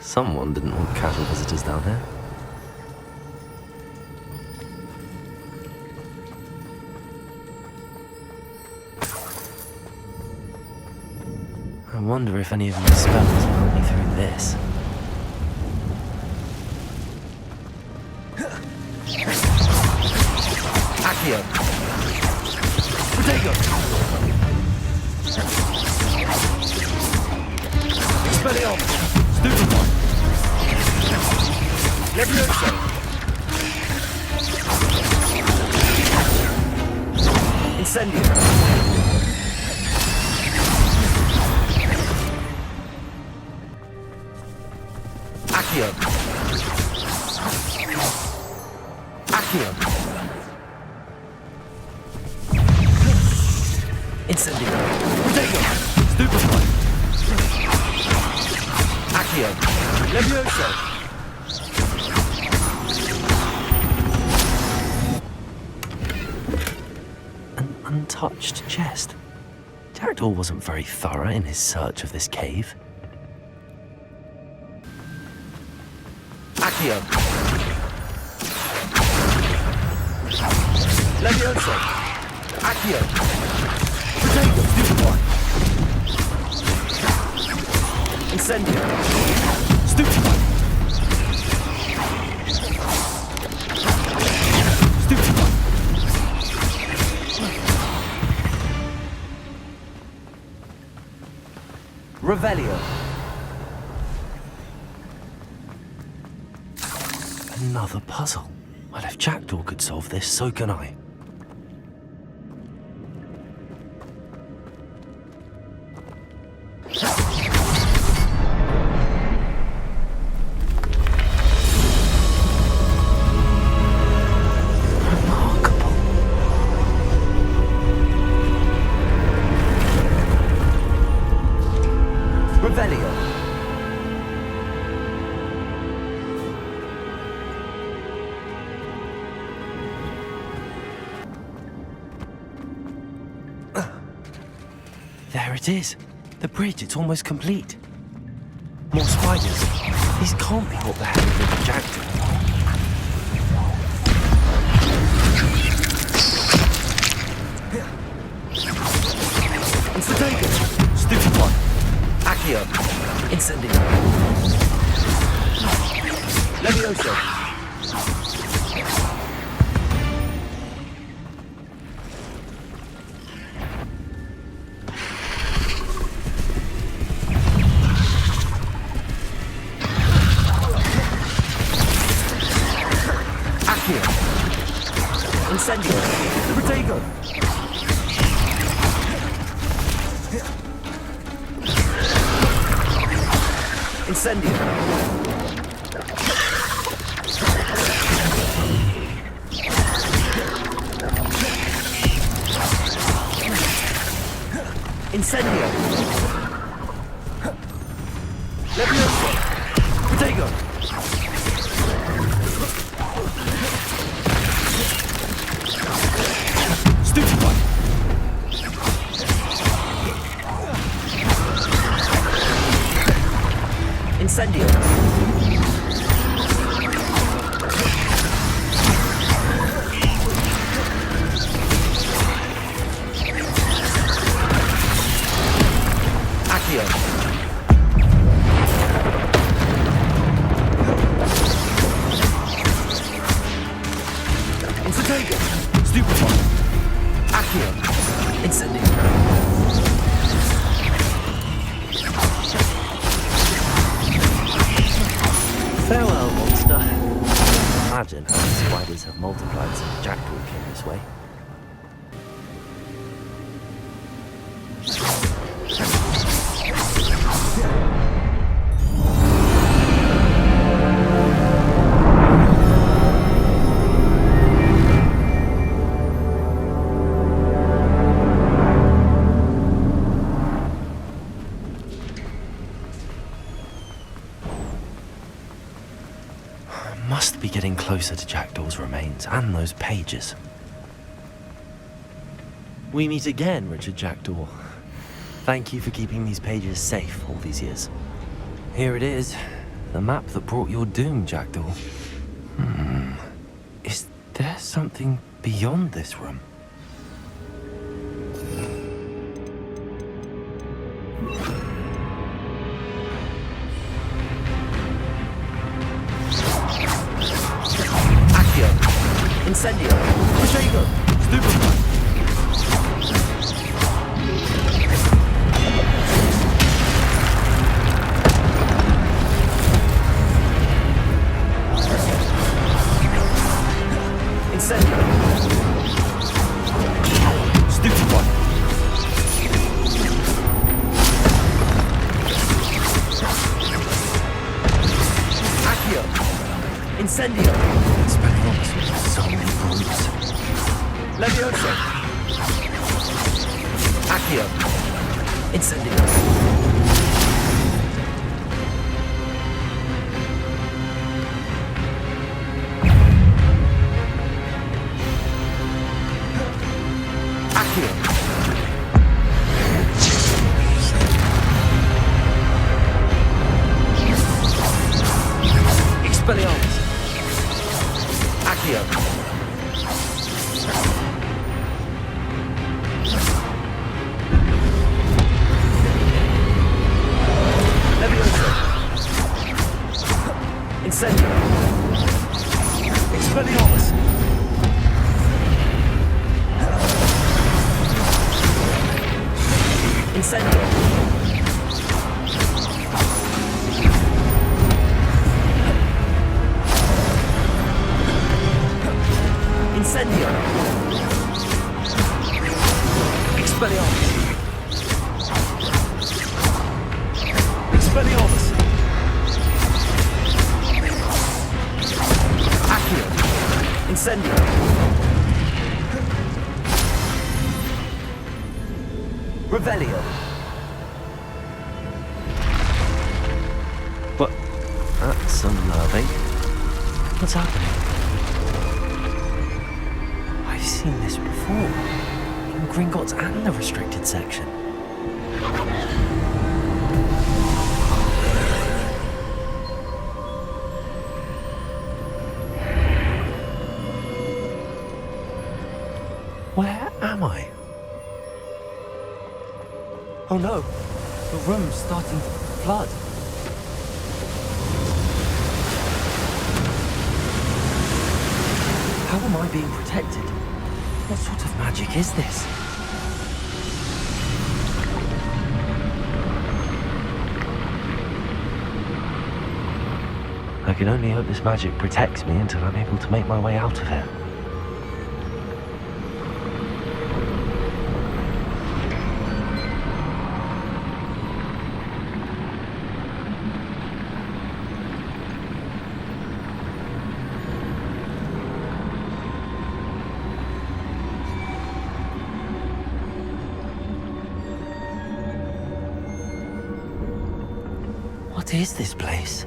Someone didn't want casual visitors down here. I wonder if any of my spells will help me through this. Accio. Protego. Expelliarmus. Stupefy. Levioso. Incendio. Accio. Accio. Incendio. Protego. Stupefy. Accio. Levioso. An untouched chest. Jackdaw wasn't very thorough in his search of this cave. Accio. Levioso. Accio. Potato, stupid one. Incendio. Stupid one. Stupid one. Revelio. Another puzzle. Well, if Jackdaw could solve this, so can I. There it is. The bridge, it's almost complete. More spiders. These can't be what the hell did the Jackdaw. Incendio. Stupid one. Accio. Incendio. Levioso. Incendio. Protego. Incendio. Incendio. Levioso. Protego. Stupid one. Incendio. Accio. Incendio. Stupid one. Accio. Incendio. Farewell, monster. Imagine how the spiders have multiplied since Jackdaw came this way. Must be getting closer to Jackdaw's remains and those pages. We meet again, Richard Jackdaw. Thank you for keeping these pages safe all these years. Here it is, the map that brought your doom, Jackdaw. Is there something beyond this room? Incendio. Protego. Stupid one. Incendio. Stupid one. Accio. Incendio. Spelling so many groups. Levioso. Accio. Incendio. center. Revelio. What? That's unnerving. What's happening? I've seen this before. In Gringotts and the restricted section. Where am I? Oh no, the room's starting to flood. How am I being protected? What sort of magic is this? I can only hope this magic protects me until I'm able to make my way out of here. What is this place?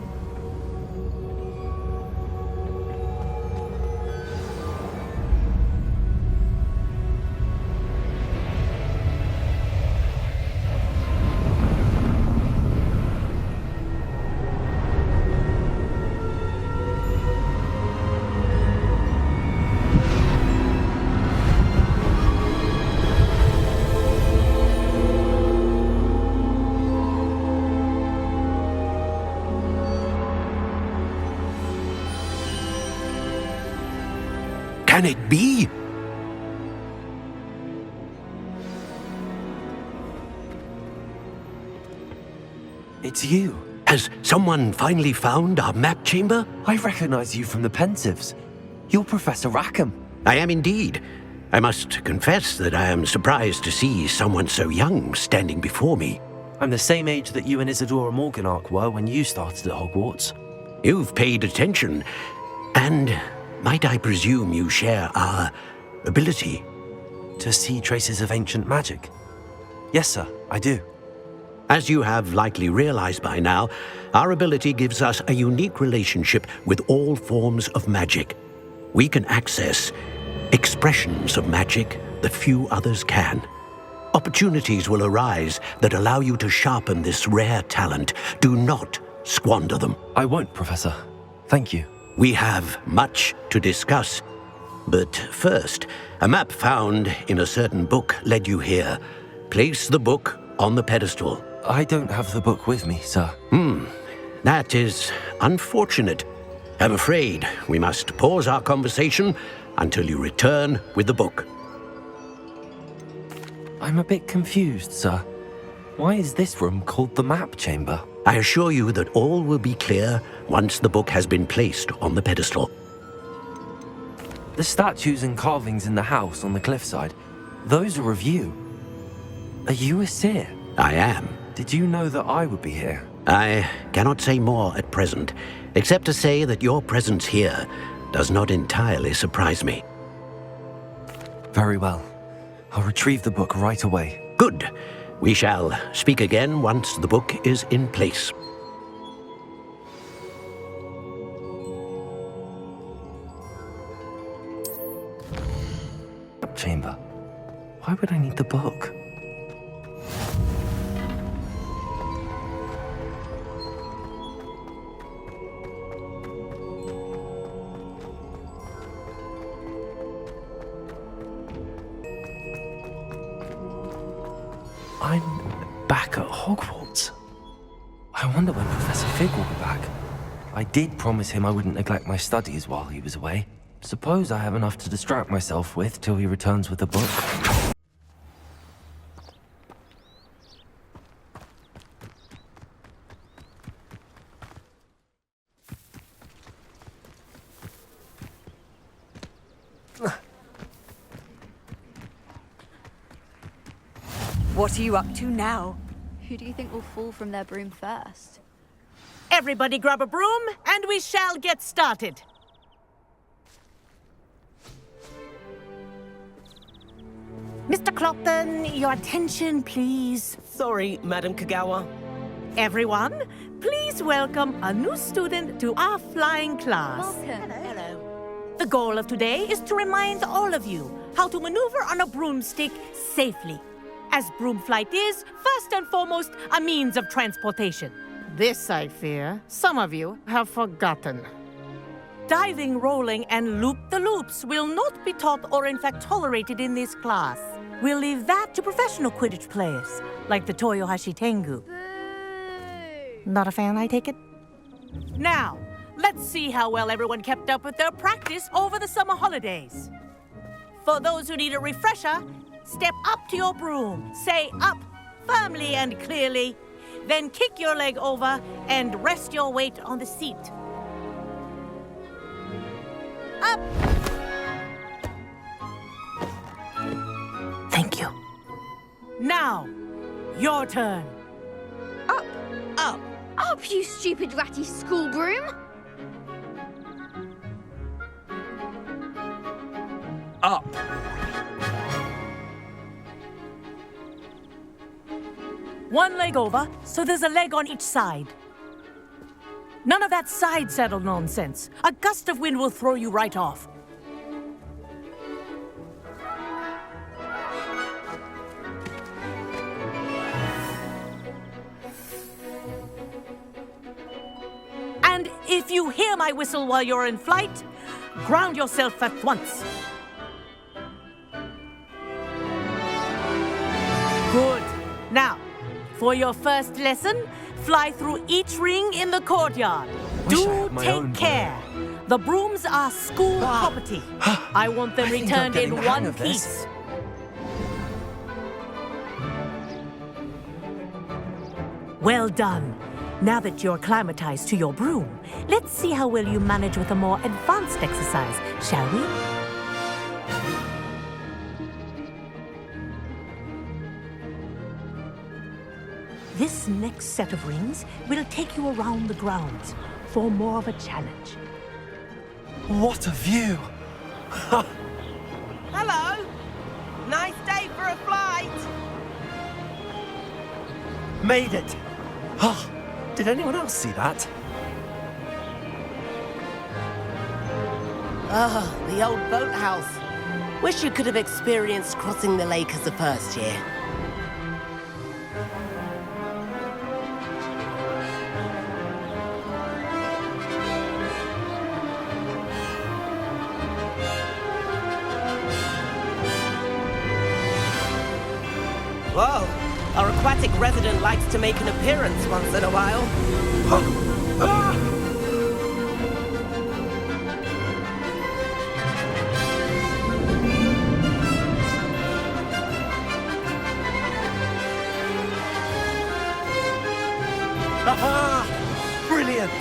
Can it be? It's you. Has someone finally found our map chamber? I recognize you from the Pensives. You're Professor Rackham. I am indeed. I must confess that I am surprised to see someone so young standing before me. I'm the same age that you and Isadora Morganach were when you started at Hogwarts. You've paid attention, and might I presume you share our ability? To see traces of ancient magic? Yes, sir, I do. As you have likely realized by now, our ability gives us a unique relationship with all forms of magic. We can access expressions of magic that few others can. Opportunities will arise that allow you to sharpen this rare talent. Do not squander them. I won't, Professor. Thank you. We have much to discuss. But first, a map found in a certain book led you here. Place the book on the pedestal. I don't have the book with me, sir. That is unfortunate. I'm afraid we must pause our conversation until you return with the book. I'm a bit confused, sir. Why is this room called the map chamber? I assure you that all will be clear once the book has been placed on the pedestal. The statues and carvings in the house on the cliffside, those are of you. Are you a seer? I am. Did you know that I would be here? I cannot say more at present, except to say that your presence here does not entirely surprise me. Very well. I'll retrieve the book right away. Good. We shall speak again once the book is in place. Chamber. Why would I need the book? I'm back at Hogwarts. I wonder when Professor Fig will be back. I did promise him I wouldn't neglect my studies while he was away. Suppose I have enough to distract myself with till he returns with the book. What are you up to now? Who do you think will fall from their broom first? Everybody grab a broom, and we shall get started. Mr. Clopton, your attention, please. Sorry, Madam Kagawa. Everyone, please welcome a new student to our flying class. Hello. The goal of today is to remind all of you how to maneuver on a broomstick safely, as broom flight is, first and foremost, a means of transportation. This, I fear, some of you have forgotten. Diving, rolling, and loop-the-loops will not be taught or in fact tolerated in this class. We'll leave that to professional Quidditch players, like the Toyohashi Tengu. Not a fan, I take it? Now, let's see how well everyone kept up with their practice over the summer holidays. For those who need a refresher, step up to your broom, say up firmly and clearly, then kick your leg over and rest your weight on the seat. Up! Thank you. Now, your turn. Up! Up! Up, you stupid ratty school broom! Up. One leg over, so there's a leg on each side. None of that side saddle nonsense. A gust of wind will throw you right off. And if you hear my whistle while you're in flight, ground yourself at once. Good. Now, for your first lesson, fly through each ring in the courtyard. Do take care. The brooms are school property. I want them returned in one piece. Well done. Now that you're acclimatized to your broom, let's see how well you manage with a more advanced exercise, shall we? This next set of rings will take you around the grounds for more of a challenge. What a view! Hello! Nice day for a flight! Made it! Oh, did anyone else see that? Ah, the old boathouse. Wish you could have experienced crossing the lake as a first year. Whoa! Our aquatic resident likes to make an appearance once in a while. Aha! Brilliant!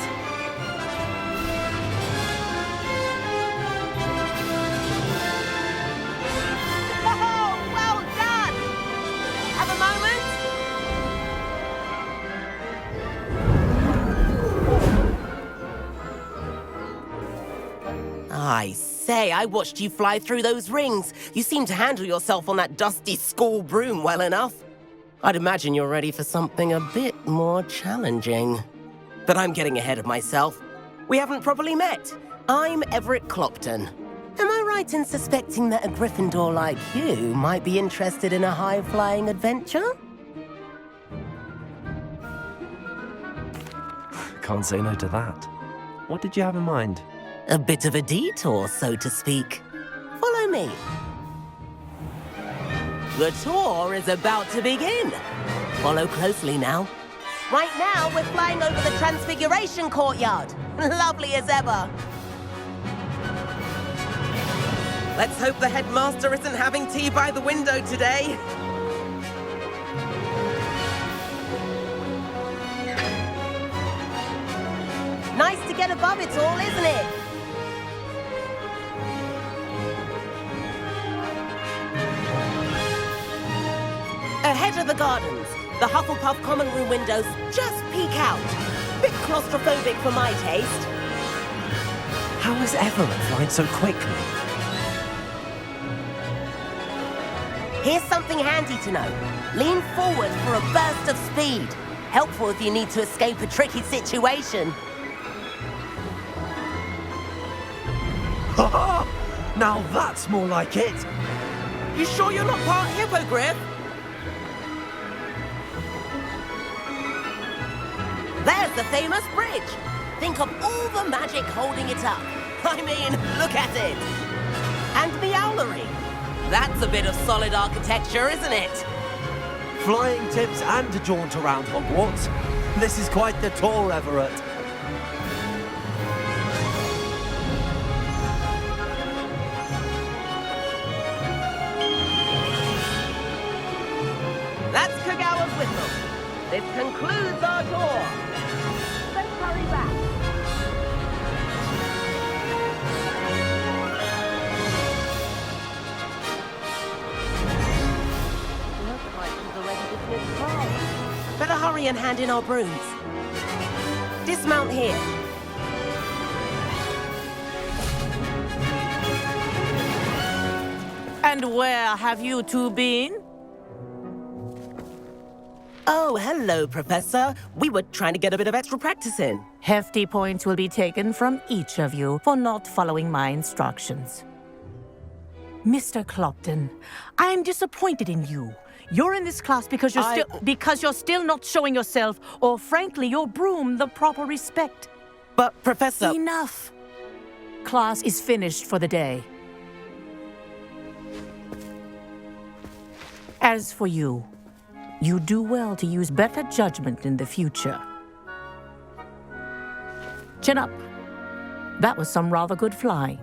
Oh, well done! Have a moment? I say, I watched you fly through those rings. You seem to handle yourself on that dusty school broom well enough. I'd imagine you're ready for something a bit more challenging. But I'm getting ahead of myself. We haven't properly met. I'm Everett Clopton. Am I right in suspecting that a Gryffindor like you might be interested in a high-flying adventure? Can't say no to that. What did you have in mind? A bit of a detour, so to speak. Follow me. The tour is about to begin. Follow closely now. Right now, we're flying over the Transfiguration Courtyard. Lovely as ever. Let's hope the headmaster isn't having tea by the window today. Nice to get above it all, isn't it? Ahead of the gardens, the Hufflepuff common room windows just peek out. Bit claustrophobic for my taste. How is Everett flying so quickly? Here's something handy to know. Lean forward for a burst of speed. Helpful if you need to escape a tricky situation. Now that's more like it. You sure you're not part hippogriff? There's the famous bridge. Think of all the magic holding it up. I mean, look at it. And the owlery. That's a bit of solid architecture, isn't it? Flying tips and a jaunt around Hogwarts. This is quite the tour, Everett. That's Kagawa's whistle. This concludes our tour. Let's hurry back. Better hurry and hand in our brooms. Dismount here. And where have you two been? Oh, hello, Professor. We were trying to get a bit of extra practice in. Hefty points will be taken from each of you for not following my instructions. Mr. Clopton, I am disappointed in you. You're in this class because you're still not showing yourself, or frankly, your broom, the proper respect. But, Professor... Enough. Class is finished for the day. As for you, you do well to use better judgment in the future. Chin up. That was some rather good flying.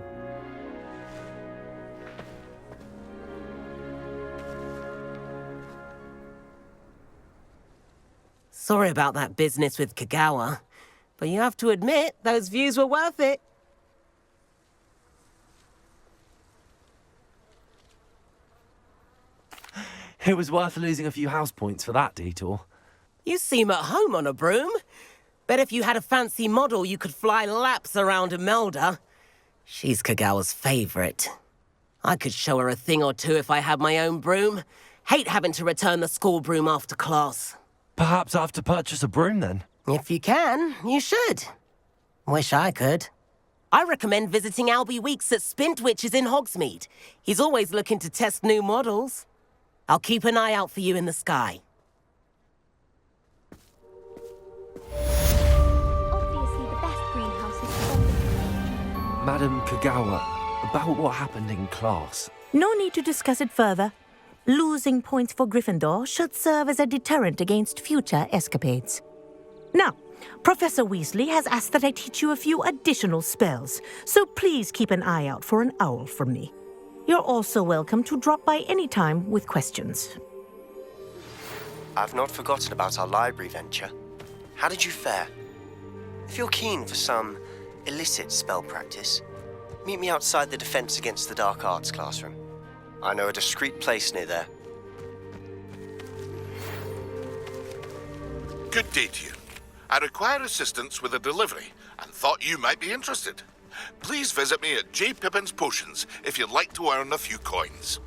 Sorry about that business with Kagawa, but you have to admit those views were worth it. It was worth losing a few house points for that detour. You seem at home on a broom. Bet if you had a fancy model, you could fly laps around Imelda. She's Kagawa's favorite. I could show her a thing or two if I had my own broom. Hate having to return the school broom after class. Perhaps I have to purchase a broom then? If you can, you should. Wish I could. I recommend visiting Albie Weeks at Spintwitches in Hogsmeade. He's always looking to test new models. I'll keep an eye out for you in the sky. Obviously, the best greenhouse is Madam Kagawa, about what happened in class. No need to discuss it further. Losing points for Gryffindor should serve as a deterrent against future escapades. Now, Professor Weasley has asked that I teach you a few additional spells, so please keep an eye out for an owl from me. You're also welcome to drop by any time with questions. I've not forgotten about our library venture. How did you fare? If you're keen for some illicit spell practice, meet me outside the Defense Against the Dark Arts classroom. I know a discreet place near there. Good day to you. I require assistance with a delivery and thought you might be interested. Please visit me at J. Pippin's Potions if you'd like to earn a few coins.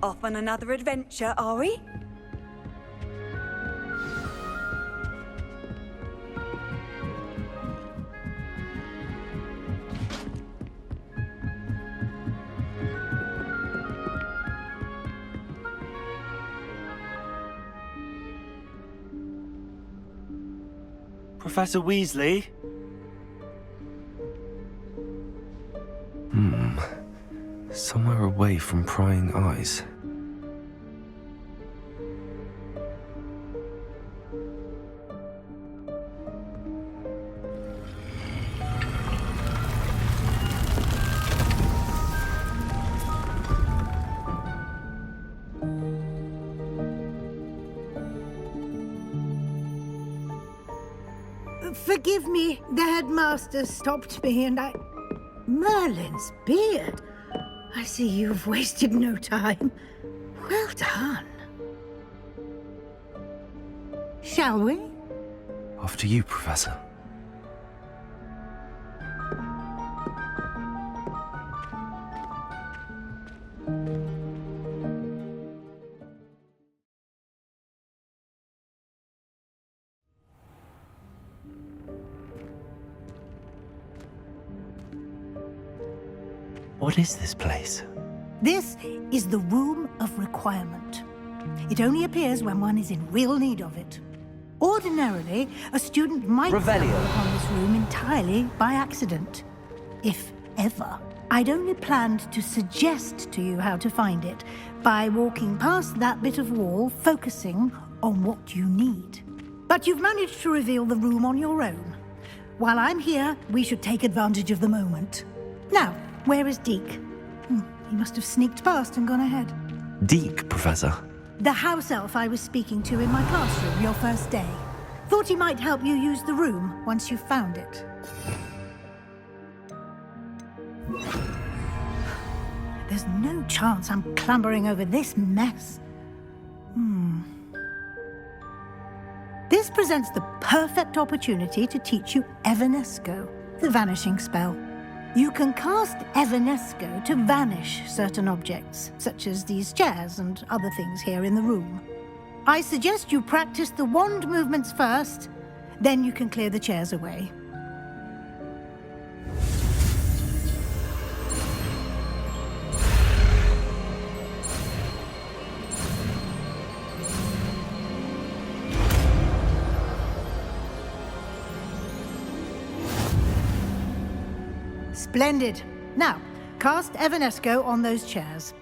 Off on another adventure, are we? Professor Weasley? Somewhere away from prying eyes. Forgive me. The headmaster stopped me and I... Merlin's beard. I see you've wasted no time. Well done. Shall we? After you, Professor. What is this place? This is the Room of Requirement. It only appears when one is in real need of it. Ordinarily, a student might stumble upon this room entirely by accident. If ever. I'd only planned to suggest to you how to find it by walking past that bit of wall, focusing on what you need. But you've managed to reveal the room on your own. While I'm here, we should take advantage of the moment. Now, where is Deke? He must have sneaked past and gone ahead. Deke, Professor. The house elf I was speaking to in my classroom your first day. Thought he might help you use the room once you found it. There's no chance I'm clambering over this mess. This presents the perfect opportunity to teach you Evanesco, the vanishing spell. You can cast Evanesco to vanish certain objects, such as these chairs and other things here in the room. I suggest you practice the wand movements first, then you can clear the chairs away. Splendid. Now, cast Evanesco on those chairs.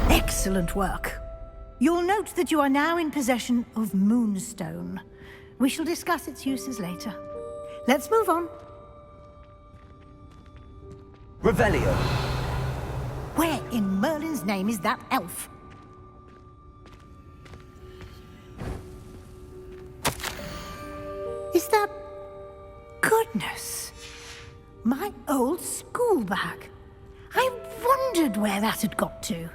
Excellent work. You'll note that you are now in possession of Moonstone. We shall discuss its uses later. Let's move on. Revelio. Where in Merlin's name is that elf? Is that... Goodness. My old school bag. I wondered where that had got to.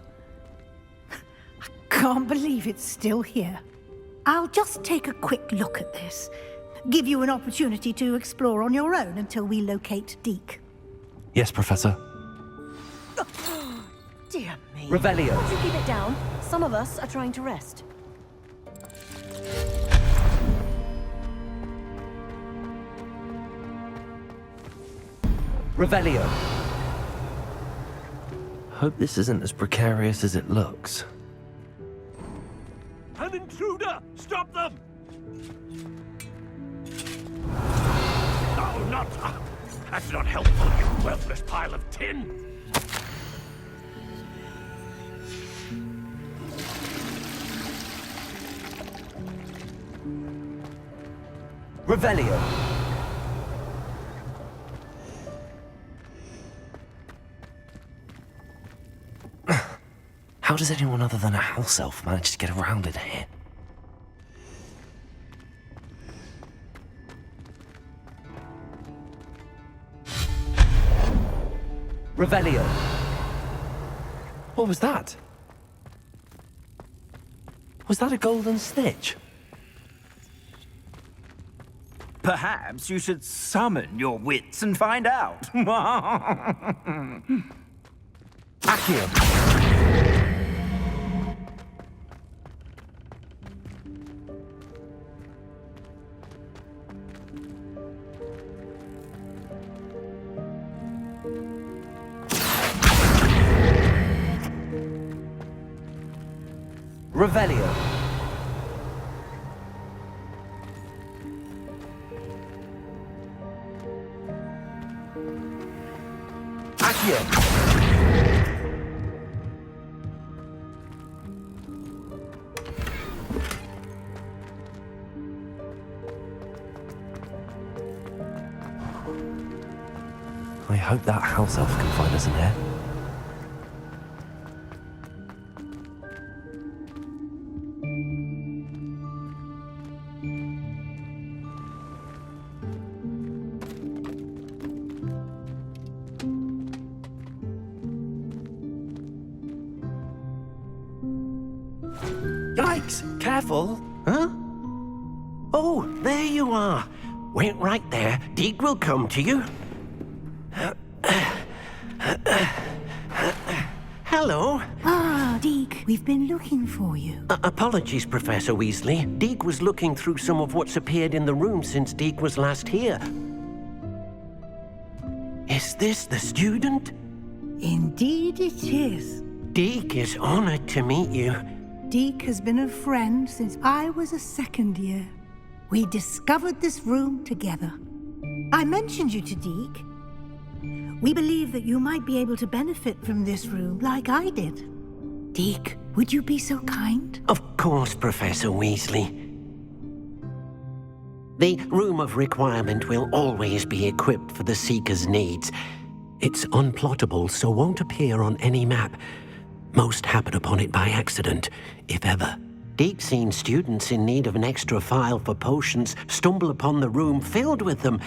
I can't believe it's still here. I'll just take a quick look at this. Give you an opportunity to explore on your own until we locate Deke. Yes, Professor. Dear me. Revelio. Would you keep it down? Some of us are trying to rest. Revelio. Hope this isn't as precarious as it looks. An intruder! Stop them! Oh, not... That's not helpful, you worthless pile of tin! Revelio. How does anyone other than a house elf manage to get around in here? Revelio. What was that? Was that a golden snitch? Perhaps you should summon your wits and find out. Accio. Revelio. Accio. I hope that house elf can find us in here. Yikes! Careful! Huh? Oh, there you are. Wait right there. Deke will come to you. Hello. Ah, Deke, we've been looking for you. Apologies, Professor Weasley. Deke was looking through some of what's appeared in the room since Deke was last here. Is this the student? Indeed it is. Deke is honored to meet you. Deke has been a friend since I was a second year. We discovered this room together. I mentioned you to Deke. We believe that you might be able to benefit from this room like I did. Deke, would you be so kind? Of course, Professor Weasley. The Room of Requirement will always be equipped for the Seeker's needs. It's unplottable, so won't appear on any map. Most happen upon it by accident, if ever. Deke's seen students in need of an extra file for potions stumble upon the room filled with them.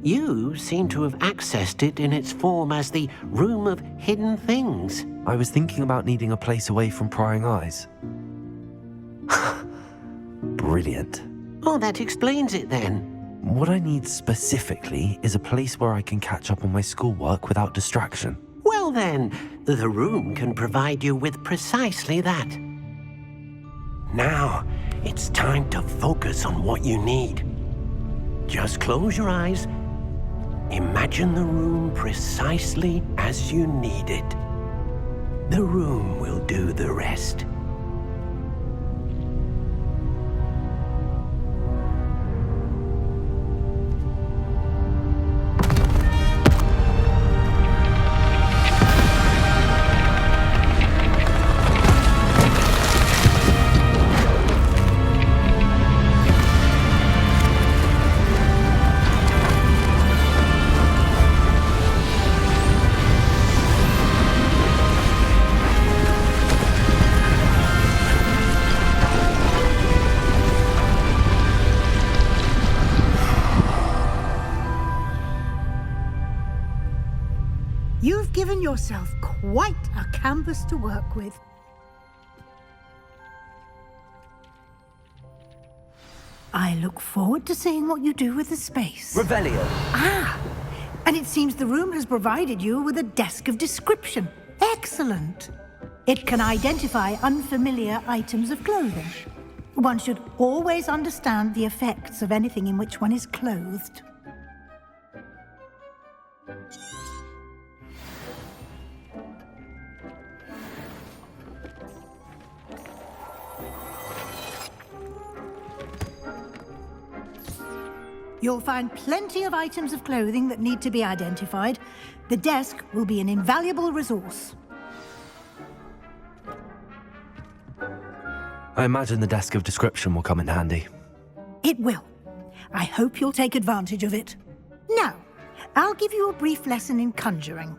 You seem to have accessed it in its form as the Room of Hidden Things. I was thinking about needing a place away from prying eyes. Brilliant. Oh, that explains it then. What I need specifically is a place where I can catch up on my schoolwork without distraction. Well then, the room can provide you with precisely that. Now, it's time to focus on what you need. Just close your eyes. Imagine the room precisely as you need it. The room will do the rest. You've given yourself quite a canvas to work with. I look forward to seeing what you do with the space. Revelio. Ah, and it seems the room has provided you with a desk of description. Excellent. It can identify unfamiliar items of clothing. One should always understand the effects of anything in which one is clothed. You'll find plenty of items of clothing that need to be identified. The desk will be an invaluable resource. I imagine the desk of description will come in handy. It will. I hope you'll take advantage of it. Now, I'll give you a brief lesson in conjuring.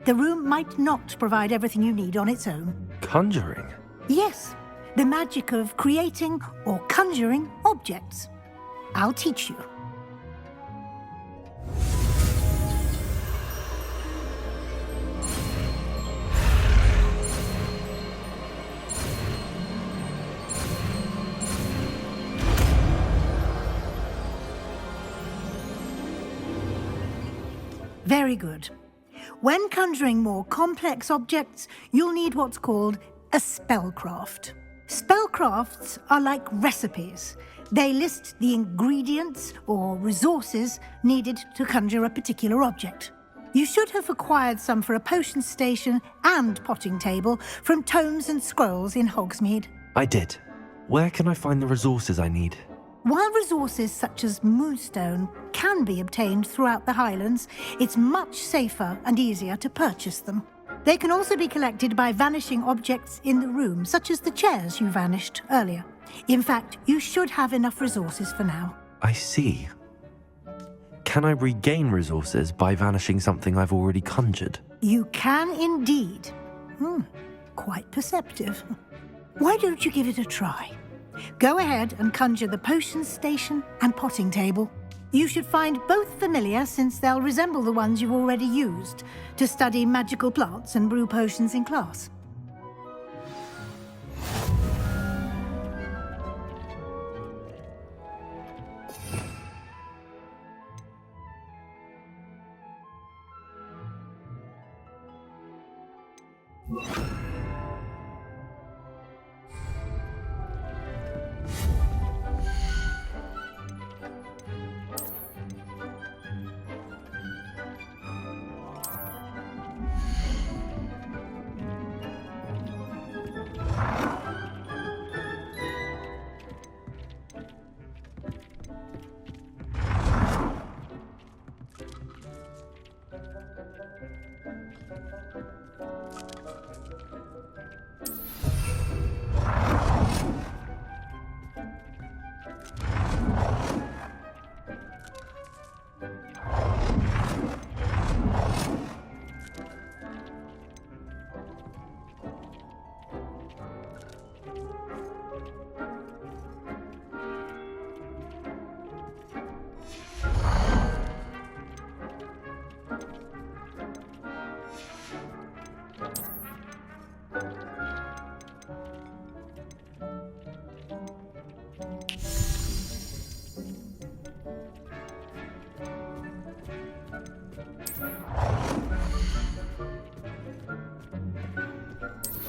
The room might not provide everything you need on its own. Conjuring? Yes, the magic of creating or conjuring objects. I'll teach you. Very good. When conjuring more complex objects, you'll need what's called a spellcraft. Spellcrafts are like recipes. They list the ingredients or resources needed to conjure a particular object. You should have acquired some for a potion station and potting table from tomes and scrolls in Hogsmeade. I did. Where can I find the resources I need? While resources such as moonstone can be obtained throughout the Highlands, it's much safer and easier to purchase them. They can also be collected by vanishing objects in the room, such as the chairs you vanished earlier. In fact, you should have enough resources for now. I see. Can I regain resources by vanishing something I've already conjured? You can indeed. Quite perceptive. Why don't you give it a try? Go ahead and conjure the potion station and potting table. You should find both familiar, since they'll resemble the ones you've already used to study magical plants and brew potions in class.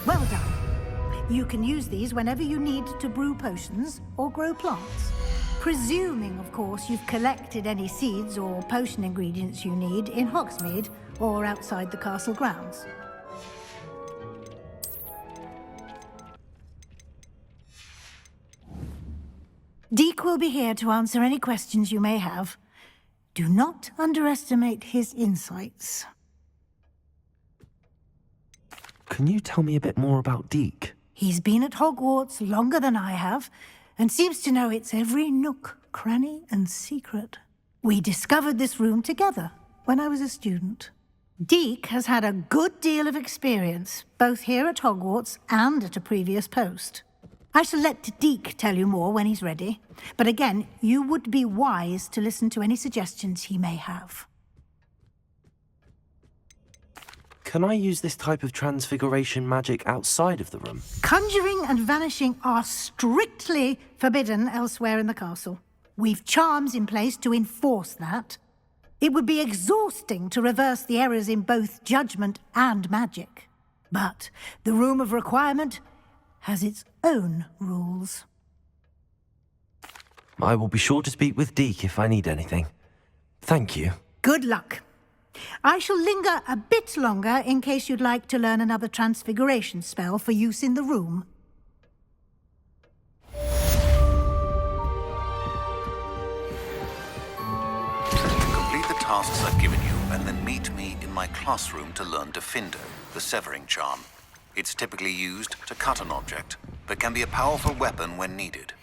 Well done. You can use these whenever you need to brew potions or grow plants. Presuming, of course, you've collected any seeds or potion ingredients you need in Hogsmeade or outside the castle grounds. Deek will be here to answer any questions you may have. Do not underestimate his insights. Can you tell me a bit more about Deek? He's been at Hogwarts longer than I have, and seems to know its every nook, cranny, and secret. We discovered this room together when I was a student. Deek has had a good deal of experience, both here at Hogwarts and at a previous post. I shall let Deek tell you more when he's ready, but again, you would be wise to listen to any suggestions he may have. Can I use this type of transfiguration magic outside of the room? Conjuring and vanishing are strictly forbidden elsewhere in the castle. We've charms in place to enforce that. It would be exhausting to reverse the errors in both judgment and magic. But the Room of Requirement has its own rules. I will be sure to speak with Deek if I need anything. Thank you. Good luck. I shall linger a bit longer in case you'd like to learn another transfiguration spell for use in the room. Complete the tasks I've given you and then meet me in my classroom to learn Gryffindor, the severing charm. It's typically used to cut an object, but can be a powerful weapon when needed.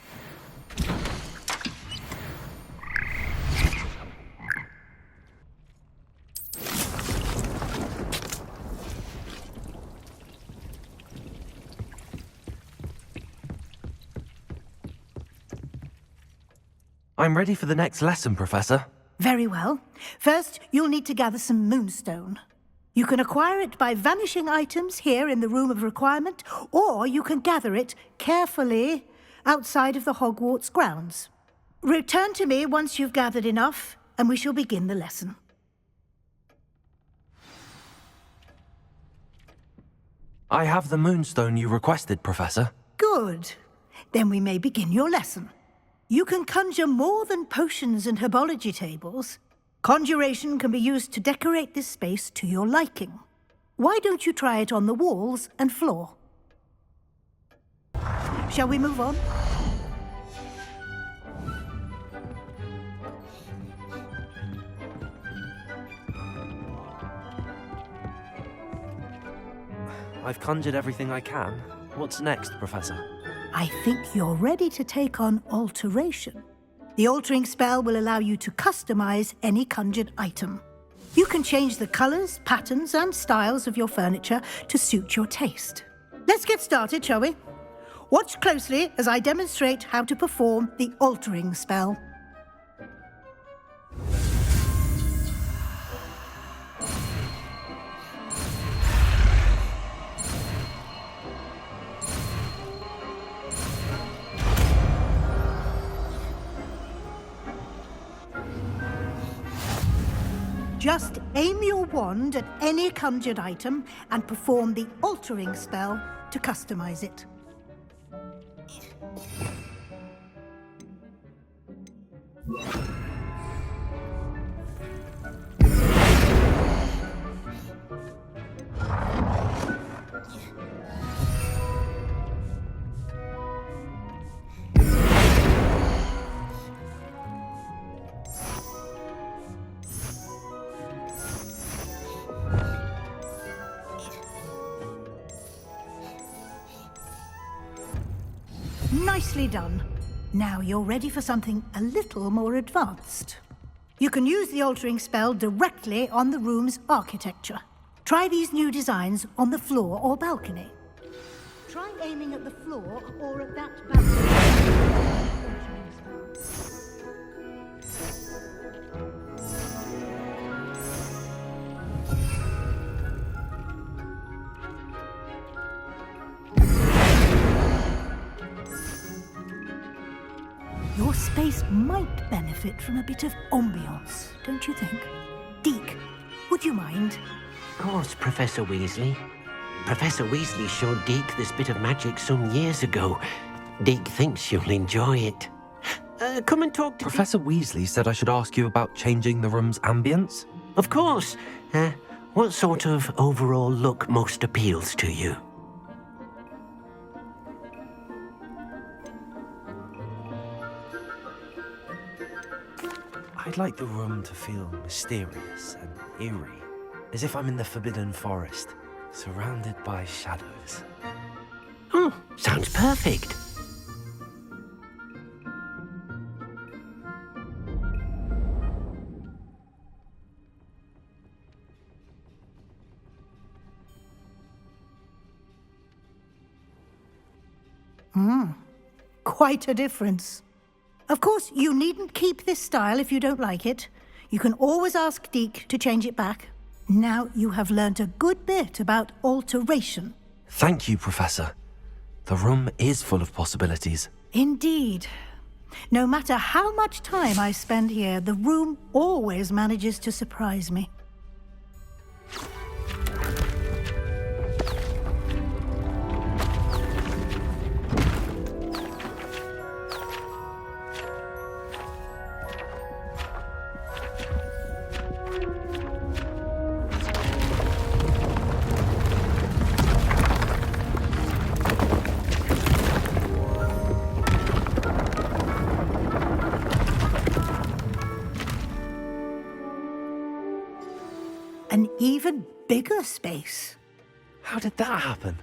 I'm ready for the next lesson, Professor. Very well. First, you'll need to gather some moonstone. You can acquire it by vanishing items here in the Room of Requirement, or you can gather it carefully outside of the Hogwarts grounds. Return to me once you've gathered enough, and we shall begin the lesson. I have the moonstone you requested, Professor. Good. Then we may begin your lesson. You can conjure more than potions and herbology tables. Conjuration can be used to decorate this space to your liking. Why don't you try it on the walls and floor? Shall we move on? I've conjured everything I can. What's next, Professor? I think you're ready to take on alteration. The altering spell will allow you to customize any conjured item. You can change the colors, patterns, and styles of your furniture to suit your taste. Let's get started, shall we? Watch closely as I demonstrate how to perform the altering spell. Just aim your wand at any conjured item and perform the altering spell to customize it. Nicely done. Now you're ready for something a little more advanced. You can use the altering spell directly on the room's architecture. Try these new designs on the floor or balcony. Try aiming at the floor or at that balcony. Your space might benefit from a bit of ambiance, don't you think? Deke, would you mind? Of course, Professor Weasley. Professor Weasley showed Deke this bit of magic some years ago. Deke thinks you'll enjoy it. Come and talk to Professor Weasley said I should ask you about changing the room's ambience? Of course. What sort of overall look most appeals to you? I'd like the room to feel mysterious and eerie, as if I'm in the Forbidden Forest, surrounded by shadows. Oh, sounds perfect. Quite a difference. Of course, you needn't keep this style if you don't like it. You can always ask Deke to change it back. Now you have learnt a good bit about alteration. Thank you, Professor. The room is full of possibilities. Indeed. No matter how much time I spend here, the room always manages to surprise me. An even bigger space. How did that happen?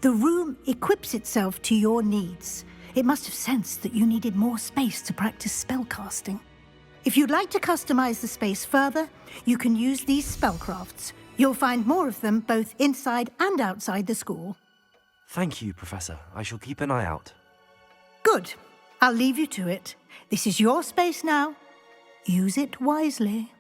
The room equips itself to your needs. It must have sensed that you needed more space to practice spellcasting. If you'd like to customize the space further, you can use these spellcrafts. You'll find more of them both inside and outside the school. Thank you, Professor. I shall keep an eye out. Good. I'll leave you to it. This is your space now. Use it wisely.